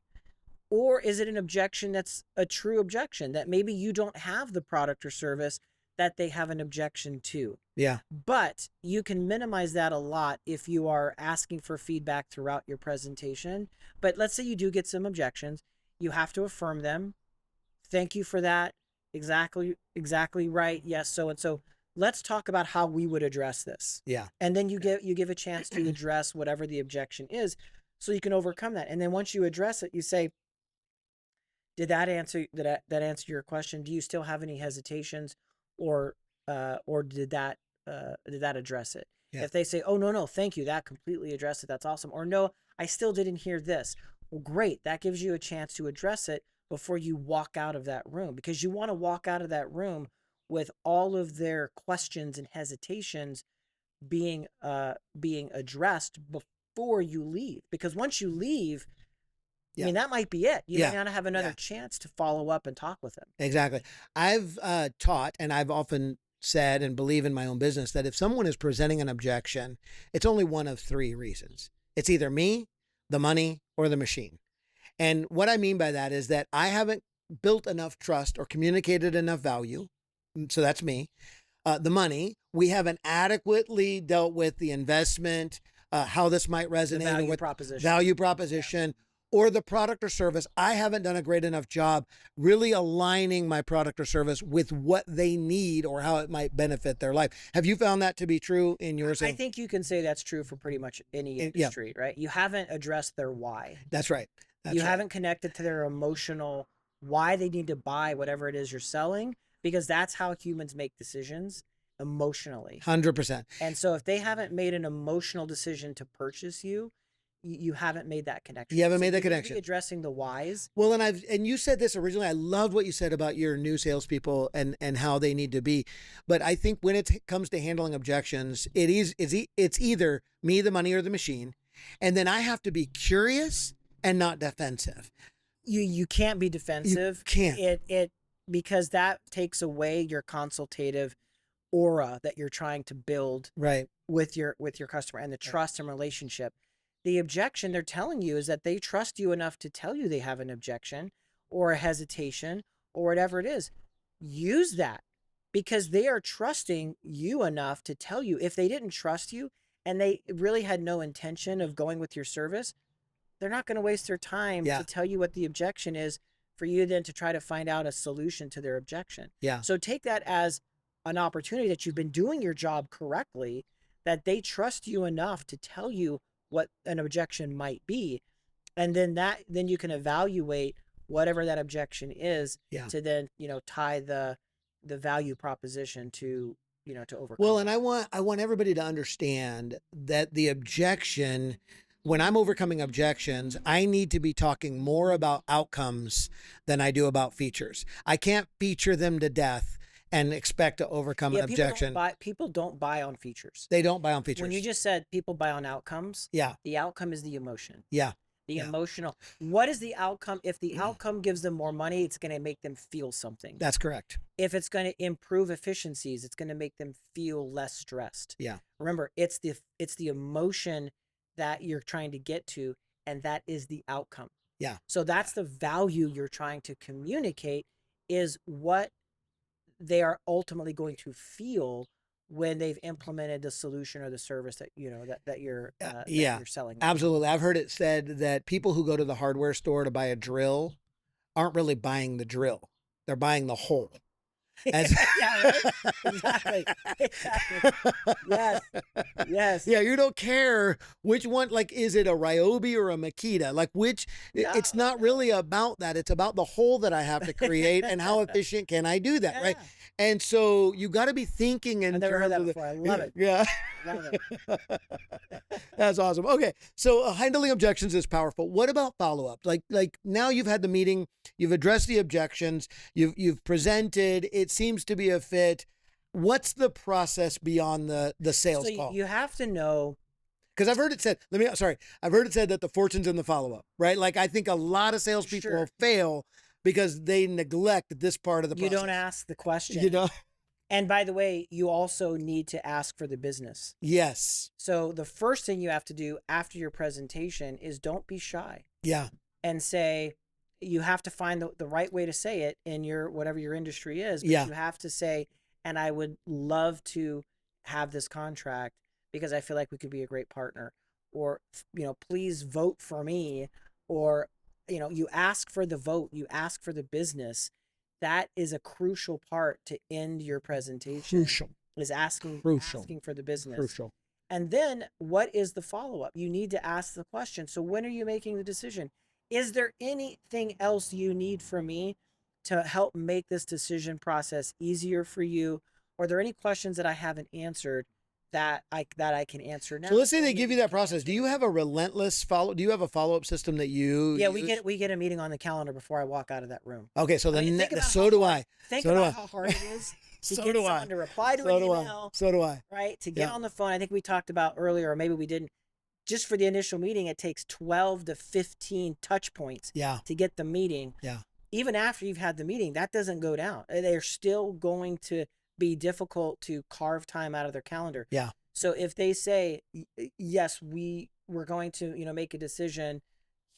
Speaker 2: Or is it an objection that's a true objection that maybe you don't have the product or service that they have an objection to?
Speaker 1: Yeah.
Speaker 2: But you can minimize that a lot if you are asking for feedback throughout your presentation. But let's say you do get some objections. You have to affirm them. Thank you for that. Exactly right. Yes, so and so. Let's talk about how we would address this.
Speaker 1: Yeah.
Speaker 2: And then you give a chance to address whatever the objection is so you can overcome that. And then once you address it, you say, Did that answer your question? Do you still have any hesitations, or did that address it?
Speaker 1: Yeah.
Speaker 2: If they say, "Oh, no, thank you, that completely addressed it. That's awesome," or "No, I still didn't hear this." Well, great. That gives you a chance to address it before you walk out of that room, because you want to walk out of that room with all of their questions and hesitations being addressed before you leave. Because once you leave, I mean, that might be it. You might not have another chance to follow up and talk with them.
Speaker 1: Exactly. I've taught, and I've often said and believe in my own business, that if someone is presenting an objection, it's only one of three reasons. It's either me, the money, or the machine. And what I mean by that is that I haven't built enough trust or communicated enough value. So that's me. The money, we haven't adequately dealt with the investment, how this might resonate with value proposition, or the product or service. I haven't done a great enough job really aligning my product or service with what they need or how it might benefit their life. Have you found that to be true in yours?
Speaker 2: I think you can say that's true for pretty much any industry, right? You haven't addressed their why.
Speaker 1: That's right.
Speaker 2: You haven't connected to their emotional why they need to buy whatever it is you're selling, because that's how humans make decisions, emotionally.
Speaker 1: 100%.
Speaker 2: And so if they haven't made an emotional decision to purchase you, you haven't made that connection.
Speaker 1: You haven't made that connection.
Speaker 2: Addressing the whys.
Speaker 1: Well, and you said this originally. I loved what you said about your new salespeople and how they need to be. But I think when it comes to handling objections, it's either me, the money, or the machine. And then I have to be curious and not defensive.
Speaker 2: You can't be defensive.
Speaker 1: You can't.
Speaker 2: Because that takes away your consultative aura that you're trying to build with your customer, and the trust and relationship. The objection they're telling you is that they trust you enough to tell you they have an objection or a hesitation or whatever it is. Use that, because they are trusting you enough to tell you. If they didn't trust you and they really had no intention of going with your service, they're not going to waste their time to tell you what the objection is, for you then to try to find out a solution to their objection.
Speaker 1: Yeah.
Speaker 2: So take that as an opportunity that you've been doing your job correctly, that they trust you enough to tell you what an objection might be. And then you can evaluate whatever that objection is to then, tie the value proposition to overcome.
Speaker 1: Well, and I want everybody to understand that the objection, when I'm overcoming objections, I need to be talking more about outcomes than I do about features. I can't feature them to death and expect to overcome an objection.
Speaker 2: People don't buy on features.
Speaker 1: They don't buy on features.
Speaker 2: When you just said people buy on outcomes, the outcome is the emotion. The emotional. What is the outcome? If the outcome gives them more money, it's going to make them feel something.
Speaker 1: That's correct.
Speaker 2: If it's going to improve efficiencies, it's going to make them feel less stressed. Remember, it's the emotion that you're trying to get to, and that is the outcome. So that's the value you're trying to communicate, is what they are ultimately going to feel when they've implemented the solution or the service that you're selling.
Speaker 1: Absolutely. I've heard it said that people who go to the hardware store to buy a drill aren't really buying the drill. They're buying the hole.
Speaker 2: Exactly. Yes.
Speaker 1: Yeah, you don't care which one, like, is it a Ryobi or a Makita? Like, it's not really about that. It's about the hole that I have to create and how efficient can I do that, right? And so you got to be thinking in
Speaker 2: I've never heard
Speaker 1: terms
Speaker 2: that before. I love it.
Speaker 1: Yeah.
Speaker 2: Love it.
Speaker 1: That's awesome. Okay. So handling objections is powerful. What about follow-up? Like now you've had the meeting, you've addressed the objections, you've presented, it seems to be a fit. What's the process beyond the sales call?
Speaker 2: You have to know,
Speaker 1: because I've heard it said, I've heard it said that the fortune's in the follow-up, right? Like, I think a lot of salespeople fail because they neglect this part of the process.
Speaker 2: You don't ask the question. And by the way, you also need to ask for the business.
Speaker 1: Yes.
Speaker 2: So the first thing you have to do after your presentation is don't be shy. And say, you have to find the right way to say it in whatever your industry is. But you have to say, and I would love to have this contract because I feel like we could be a great partner, or, please vote for me, or, you ask for the vote, you ask for the business. That is a crucial part to end your presentation. Is asking for the business. And then what is the follow-up? You need to ask the question. So when are you making the decision? is there anything else you need from me to help make this decision process easier for you? Or are there any questions that I haven't answered that I can answer now?
Speaker 1: So let's say
Speaker 2: Or
Speaker 1: they
Speaker 2: maybe
Speaker 1: give you that
Speaker 2: can
Speaker 1: process.
Speaker 2: answer
Speaker 1: Do you
Speaker 2: later?
Speaker 1: have a relentless follow? Do you have a follow-up system that you
Speaker 2: Yeah,
Speaker 1: use?
Speaker 2: we get a meeting on the calendar before I walk out of that room.
Speaker 1: Okay, so
Speaker 2: I mean, think about
Speaker 1: so
Speaker 2: how
Speaker 1: do
Speaker 2: hard.
Speaker 1: I.
Speaker 2: Think
Speaker 1: So do
Speaker 2: about
Speaker 1: I.
Speaker 2: how hard it is to
Speaker 1: So
Speaker 2: get
Speaker 1: do
Speaker 2: someone
Speaker 1: I.
Speaker 2: to reply to an
Speaker 1: So do I.
Speaker 2: email,
Speaker 1: So do I.
Speaker 2: right? To get
Speaker 1: Yeah.
Speaker 2: on the phone. I think we talked about earlier, or maybe we didn't. Just for the initial meeting, it takes 12 to 15 touch points
Speaker 1: Yeah.
Speaker 2: to get the meeting.
Speaker 1: Yeah.
Speaker 2: Even after you've had the meeting, that doesn't go down. They're still going to be difficult to carve time out of their calendar.
Speaker 1: Yeah.
Speaker 2: So if they say, yes, we're going to, make a decision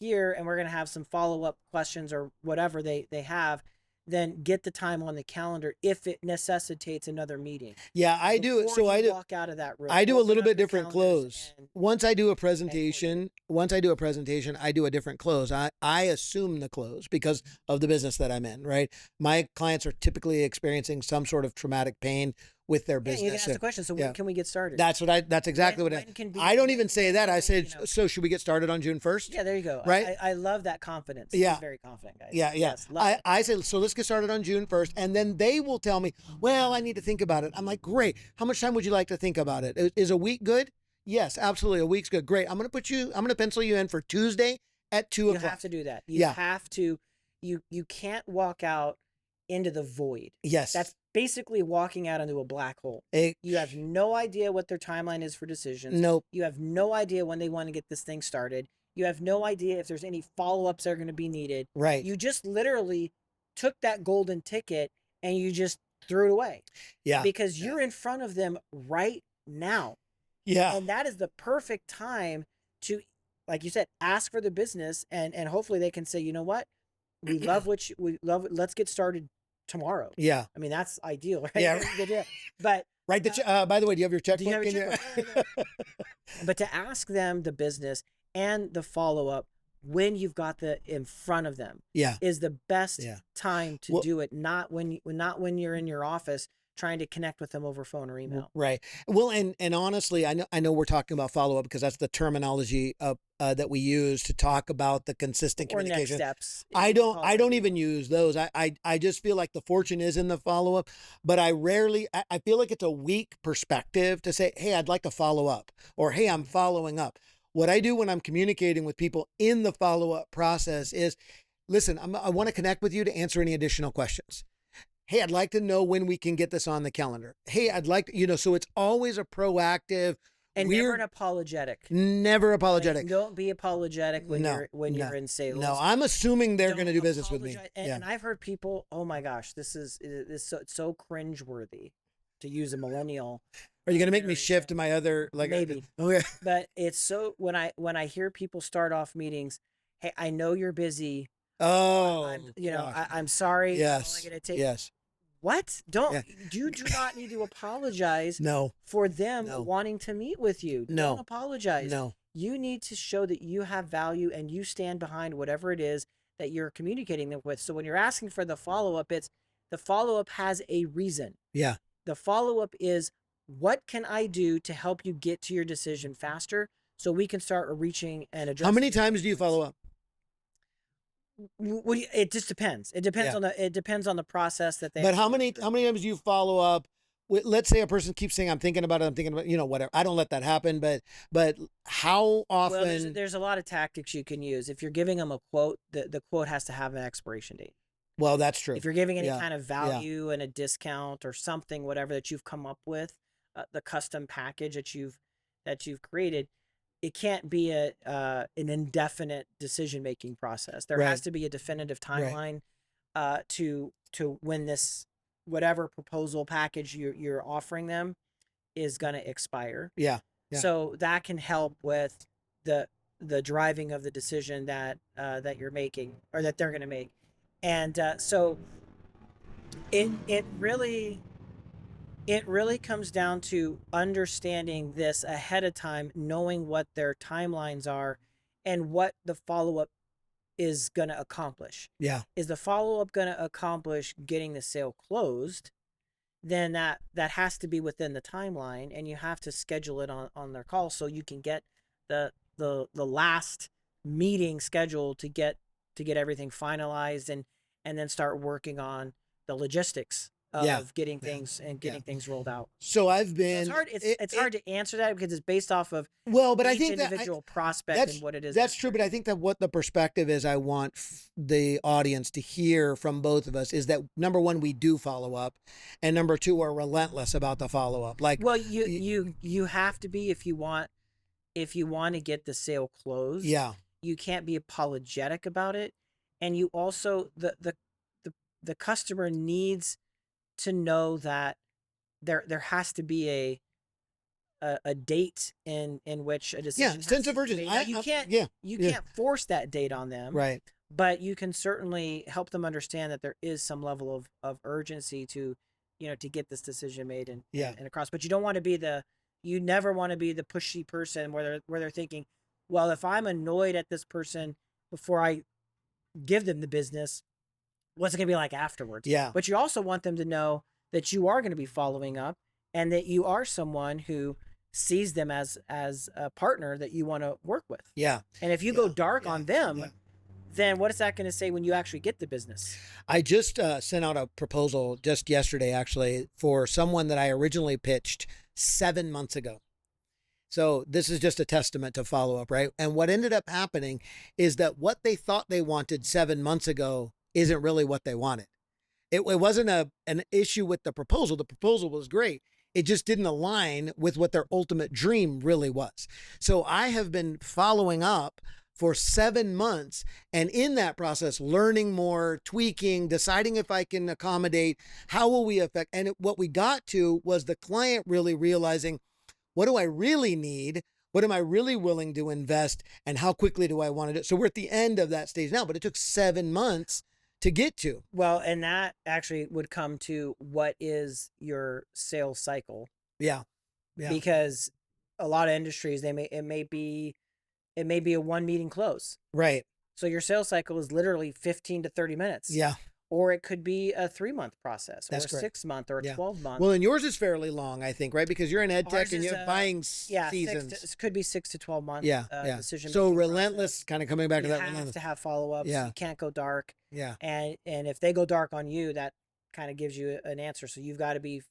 Speaker 2: here and we're going to have some follow-up questions or whatever they have, then get the time on the calendar if it necessitates another meeting.
Speaker 1: Yeah, I do it.
Speaker 2: Before
Speaker 1: So
Speaker 2: you
Speaker 1: I do.
Speaker 2: walk out of that room.
Speaker 1: I do a
Speaker 2: Open
Speaker 1: little
Speaker 2: up
Speaker 1: bit
Speaker 2: your
Speaker 1: different
Speaker 2: calendars
Speaker 1: close.
Speaker 2: and
Speaker 1: Once I do a
Speaker 2: coordinate.
Speaker 1: presentation, I do a different close. I assume the close because of the business that I'm in, right? My clients are typically experiencing some sort of traumatic pain with their
Speaker 2: Yeah, you can
Speaker 1: business.
Speaker 2: ask the question. So
Speaker 1: yeah.
Speaker 2: when can we get started?
Speaker 1: That's exactly what
Speaker 2: when can be,
Speaker 1: I don't even
Speaker 2: when
Speaker 1: say
Speaker 2: can
Speaker 1: that. I
Speaker 2: we,
Speaker 1: said, so should we get started on June 1st?
Speaker 2: Yeah, there you go.
Speaker 1: Right?
Speaker 2: I love that confidence.
Speaker 1: Yeah.
Speaker 2: He's very confident, guys.
Speaker 1: Yeah, yeah.
Speaker 2: Yes, love it.
Speaker 1: I say, so let's get started on June 1st. And then they will tell me, well, I need to think about it. I'm like, great. How much time would you like to think about it? Is a week good? Yes, absolutely. A week's good. Great. I'm going to pencil you in for Tuesday at 2
Speaker 2: You
Speaker 1: o'clock.
Speaker 2: have to do that. You
Speaker 1: Yeah.
Speaker 2: have to, you can't walk out into the void.
Speaker 1: Yes.
Speaker 2: That's basically walking out into a black hole. You have no idea what their timeline is for decisions.
Speaker 1: Nope.
Speaker 2: You have no idea when they want to get this thing started. You have no idea if there's any follow-ups that are going to be needed.
Speaker 1: Right.
Speaker 2: You just literally took that golden ticket and you just threw it away.
Speaker 1: Yeah.
Speaker 2: Because you're in front of them right now.
Speaker 1: Yeah.
Speaker 2: And that is the perfect time to, like you said, ask for the business and hopefully they can say, you know what? We love let's get started tomorrow.
Speaker 1: Yeah.
Speaker 2: I mean, that's ideal, right?
Speaker 1: Yeah.
Speaker 2: But
Speaker 1: Right. By the way, do you have your checkbook?
Speaker 2: do you have your checkbook? But to ask them the business and the follow-up when you've got the in front of them
Speaker 1: Yeah.
Speaker 2: is the best
Speaker 1: Yeah.
Speaker 2: time to do it, not when you're in your office trying to connect with them over phone or email.
Speaker 1: Right. Well, and honestly, I know we're talking about follow-up because that's the terminology that we use to talk about the consistent
Speaker 2: Or next
Speaker 1: communication.
Speaker 2: steps.
Speaker 1: I don't even use those. I just feel like the fortune is in the follow-up, but I feel like it's a weak perspective to say, hey, I'd like to follow up, or hey, I'm following up. What I do when I'm communicating with people in the follow-up process is, listen, I want to connect with you to answer any additional questions. Hey, I'd like to know when we can get this on the calendar. Hey, I'd like to, so it's always a proactive
Speaker 2: and never an apologetic.
Speaker 1: Never apologetic.
Speaker 2: Like, don't be apologetic when you're in sales.
Speaker 1: No, I'm assuming they're going to do business with me.
Speaker 2: And I've heard people, oh my gosh, this is so cringeworthy to use a millennial.
Speaker 1: Are you going to make me shift to my other
Speaker 2: maybe?
Speaker 1: Okay.
Speaker 2: But it's so when I hear people start off meetings, hey, I know you're busy.
Speaker 1: Oh,
Speaker 2: I'm sorry.
Speaker 1: Yes. Yes.
Speaker 2: What? You do not need to apologize.
Speaker 1: No.
Speaker 2: For them wanting to meet with you.
Speaker 1: No.
Speaker 2: Don't apologize.
Speaker 1: No.
Speaker 2: You need to show that you have value and you stand behind whatever it is that you're communicating them with. So when you're asking for the follow-up, the follow-up has a reason.
Speaker 1: Yeah.
Speaker 2: The follow-up is, what can I do to help you get to your decision faster so we can start reaching and addressing.
Speaker 1: How many times do you follow up?
Speaker 2: It just depends. It depends on the process that they.
Speaker 1: But how many times do you follow up? Let's say a person keeps saying, I'm thinking about it, whatever. I don't let that happen, but how often?
Speaker 2: Well, there's a lot of tactics you can use. If you're giving them a quote, the quote has to have an expiration date.
Speaker 1: Well, that's true.
Speaker 2: If you're giving any kind of value and a discount or something, whatever that you've come up with, the custom package that you've created, it can't be an indefinite decision-making process. There has to be a definitive timeline to when this whatever proposal package you're offering them is going to expire.
Speaker 1: Yeah.
Speaker 2: So that can help with the driving of the decision that you're making or that they're going to make. And so it really comes down to understanding this ahead of time, knowing what their timelines are and what the follow-up is going to accomplish.
Speaker 1: Yeah.
Speaker 2: Is the follow-up going to accomplish getting the sale closed? Then that has to be within the timeline, and you have to schedule it on their call so you can get the last meeting scheduled to get everything finalized and then start working on the logistics
Speaker 1: Yeah.
Speaker 2: of getting things and getting things rolled out.
Speaker 1: So I've
Speaker 2: So
Speaker 1: been.
Speaker 2: it's hard. It's hard to answer that because it's based off of
Speaker 1: Well, but I
Speaker 2: each
Speaker 1: think that
Speaker 2: individual prospect
Speaker 1: that's
Speaker 2: and what it is.
Speaker 1: that's true. But I think that what the perspective is, I want the audience to hear from both of us is that number one, we do follow up, and number two, we're relentless about the follow up. Like,
Speaker 2: Well, you have to be if you want to get the sale closed.
Speaker 1: yeah,
Speaker 2: You can't be apologetic about it, and you also the customer needs to know that there has to be a date in which a decision has
Speaker 1: sense
Speaker 2: to
Speaker 1: of
Speaker 2: be
Speaker 1: urgency.
Speaker 2: made. Now, you can't
Speaker 1: Yeah,
Speaker 2: you
Speaker 1: yeah.
Speaker 2: can't force that date on them,
Speaker 1: right.
Speaker 2: but you can certainly help them understand that there is some level of urgency to to get this decision made
Speaker 1: Yeah.
Speaker 2: and across. But you don't want to be you never want to be the pushy person where they're thinking, well, if I'm annoyed at this person before I give them the business, what's it going to be like afterwards?
Speaker 1: Yeah.
Speaker 2: But you also want them to know that you are going to be following up and that you are someone who sees them as a partner that you want to work with.
Speaker 1: Yeah.
Speaker 2: And if you go dark
Speaker 1: Yeah.
Speaker 2: on them,
Speaker 1: Yeah.
Speaker 2: then what is that going to say when you actually get the business?
Speaker 1: I just sent out a proposal just yesterday, actually, for someone that I originally pitched 7 months ago. So this is just a testament to follow up, right? And what ended up happening is that what they thought they wanted 7 months ago isn't really what they wanted. It wasn't an issue with the proposal. The proposal was great. It just didn't align with what their ultimate dream really was. So I have been following up for 7 months, and in that process, learning more, tweaking, deciding if I can accommodate, how will we affect, and what we got to was the client really realizing, what do I really need? What am I really willing to invest? And how quickly do I want to do it? So we're at the end of that stage now, but it took 7 months to get to.
Speaker 2: Well, and that actually would come to what is your sales cycle?
Speaker 1: Yeah. Yeah.
Speaker 2: Because a lot of industries, it may be a one meeting close.
Speaker 1: Right.
Speaker 2: So your sales cycle is literally 15 to 30 minutes.
Speaker 1: Yeah.
Speaker 2: Or it could be a 3-month process, or
Speaker 1: That's
Speaker 2: a
Speaker 1: correct.
Speaker 2: 6-month, or a 12-month.
Speaker 1: Well, and yours is fairly long, I think, right? Because you're in ed tech
Speaker 2: Ours
Speaker 1: and
Speaker 2: is,
Speaker 1: you're buying seasons.
Speaker 2: It could be 6 to 12 months.
Speaker 1: Yeah.
Speaker 2: Decision.
Speaker 1: So relentless, kind of coming back to
Speaker 2: You
Speaker 1: that.
Speaker 2: have
Speaker 1: Relentless.
Speaker 2: to have follow-ups.
Speaker 1: Yeah.
Speaker 2: You can't go dark.
Speaker 1: Yeah.
Speaker 2: And if they go dark on you, that kind of gives you an answer. So you've got to be,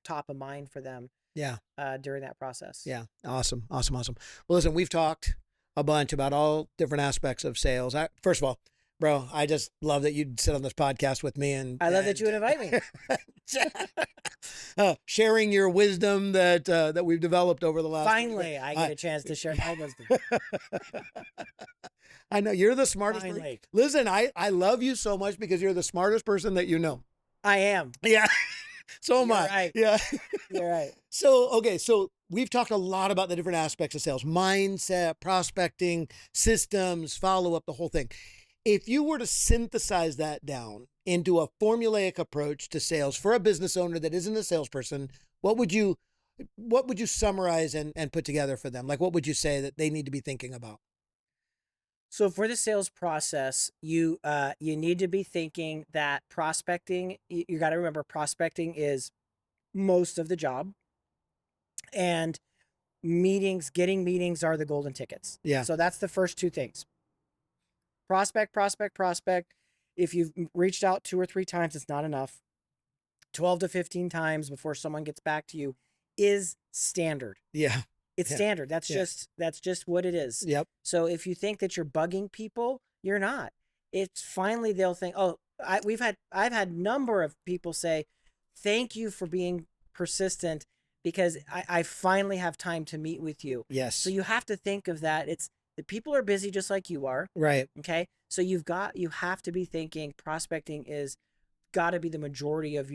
Speaker 2: top of mind for them.
Speaker 1: Yeah.
Speaker 2: During that process.
Speaker 1: Yeah. Awesome. Awesome. Awesome. Well, listen, we've talked a bunch about all different aspects of sales. First of all, bro, I just love that you'd sit on this podcast with me, and
Speaker 2: I love that you would invite me.
Speaker 1: Sharing your wisdom that we've developed over the last.
Speaker 2: Finally, I get a chance to share my wisdom.
Speaker 1: I know you're the smartest. Listen, I love you so much because you're the smartest person that you know.
Speaker 2: I am.
Speaker 1: Yeah. So am I.
Speaker 2: Right.
Speaker 1: Yeah.
Speaker 2: You're right.
Speaker 1: So we've talked a lot about the different aspects of sales: mindset, prospecting, systems, follow-up, the whole thing. If you were to synthesize that down into a formulaic approach to sales for a business owner that isn't a salesperson, what would you summarize and put together for them? Like, what would you say that they need to be thinking about?
Speaker 2: So for the sales process, you need to be thinking that prospecting, you got to remember, prospecting is most of the job, and getting meetings are the golden tickets.
Speaker 1: Yeah.
Speaker 2: So that's the first two things. Prospect. If you've reached out 2 or 3 times, it's not enough. 12 to 15 times before someone gets back to you is standard.
Speaker 1: Yeah.
Speaker 2: It's standard. That's just what it is.
Speaker 1: Yep.
Speaker 2: So if you think that you're bugging people, you're not. It's finally they'll think, oh, I've had number of people say, thank you for being persistent because I finally have time to meet with you.
Speaker 1: Yes.
Speaker 2: So you have to think of that. It's the people are busy just like you are.
Speaker 1: Right.
Speaker 2: Okay. So you have to be thinking prospecting is got to be the majority of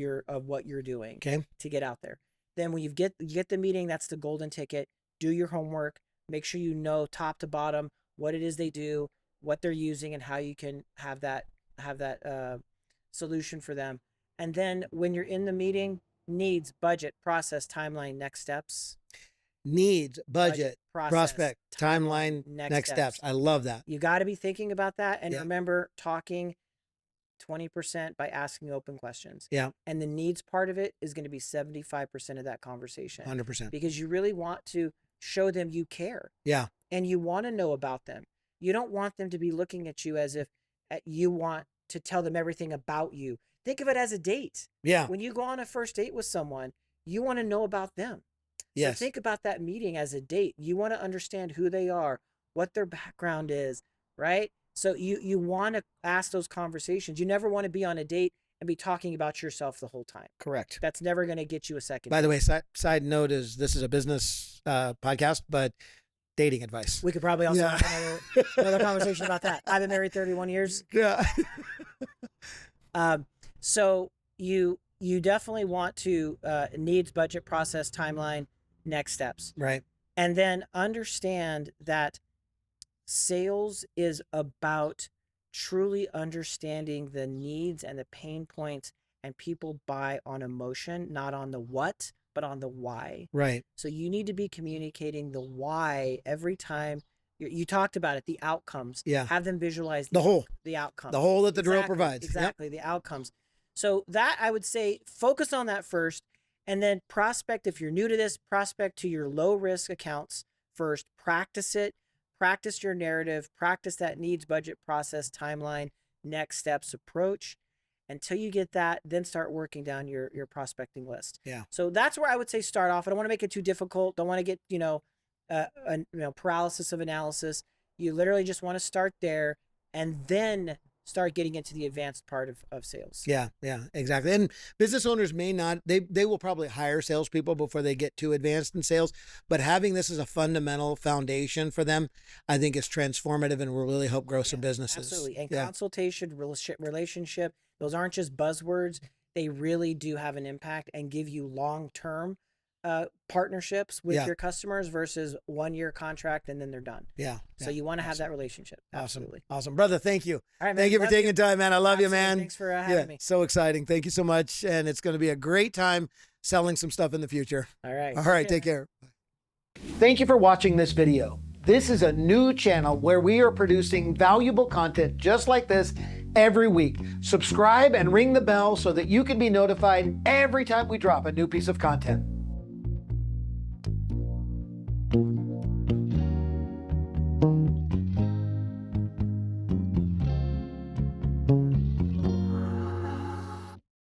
Speaker 2: what you're doing.
Speaker 1: Okay.
Speaker 2: To get out there. Then when you get the meeting, that's the golden ticket. Do your homework. Make sure you know top to bottom what it is they do, what they're using, and how you can have that solution for them. And then when you're in the meeting, needs, budget, process, timeline, next steps.
Speaker 1: Needs, budget,
Speaker 2: process,
Speaker 1: prospect, timeline, next steps. I love that.
Speaker 2: You got to be thinking about that. And
Speaker 1: Yeah.
Speaker 2: remember, talking 20% by asking open questions.
Speaker 1: Yeah.
Speaker 2: And the needs part of it is going to be 75% of that conversation.
Speaker 1: 100%.
Speaker 2: Because you really want to show them you care.
Speaker 1: Yeah.
Speaker 2: And you want to know about them. You don't want them to be looking at you as if you want to tell them everything about you. Think of it as a date.
Speaker 1: Yeah.
Speaker 2: When you go on a first date with someone, you want to know about them.
Speaker 1: Yes.
Speaker 2: So think about that meeting as a date. You want to understand who they are, what their background is, right? So you want to ask those conversations. You never want to be on a date and be talking about yourself the whole time.
Speaker 1: Correct.
Speaker 2: That's never going to get you a second
Speaker 1: By
Speaker 2: date.
Speaker 1: the way, side note is this is a business podcast, but dating advice.
Speaker 2: We could probably also have another conversation about that. I've been married 31 years.
Speaker 1: Yeah.
Speaker 2: So you definitely want to needs, budget, process, timeline, next steps.
Speaker 1: Right.
Speaker 2: And then understand that sales is about truly understanding the needs and the pain points, and people buy on emotion, not on the what, but on the why.
Speaker 1: Right.
Speaker 2: So you need to be communicating the why every time. You talked about it, the outcomes.
Speaker 1: Yeah.
Speaker 2: Have them visualize
Speaker 1: The whole.
Speaker 2: the outcomes.
Speaker 1: The whole that the drill
Speaker 2: Exactly,
Speaker 1: provides. Yep.
Speaker 2: Exactly, the outcomes. So that, I would say, focus on that first, and then prospect. If you're new to this, prospect to your low risk accounts first. Practice it. Practice your narrative. Practice that needs, budget, process, timeline, next steps approach. Until you get that, then start working down your prospecting list.
Speaker 1: Yeah.
Speaker 2: So that's where I would say start off. I don't want to make it too difficult. Don't want to get paralysis of analysis. You literally just want to start there and then start getting into the advanced part of sales.
Speaker 1: Yeah, exactly. And business owners may not, they will probably hire salespeople before they get too advanced in sales, but having this as a fundamental foundation for them, I think is transformative and will really help grow some businesses.
Speaker 2: Absolutely. And consultation, relationship, those aren't just buzzwords. They really do have an impact and give you long-term partnerships with your customers versus 1-year contract and then they're done.
Speaker 1: Yeah.
Speaker 2: So you want to have that relationship. Absolutely.
Speaker 1: Awesome. Brother, thank you.
Speaker 2: All right, man.
Speaker 1: Thank you for taking the time, man. I love you, man.
Speaker 2: Thanks for having me.
Speaker 1: So exciting. Thank you so much. And it's going to be a great time selling some stuff in the future.
Speaker 2: All right.
Speaker 1: All right. Take care. Thank you for watching this video. This is a new channel where we are producing valuable content just like this every week. Subscribe and ring the bell so that you can be notified every time we drop a new piece of content.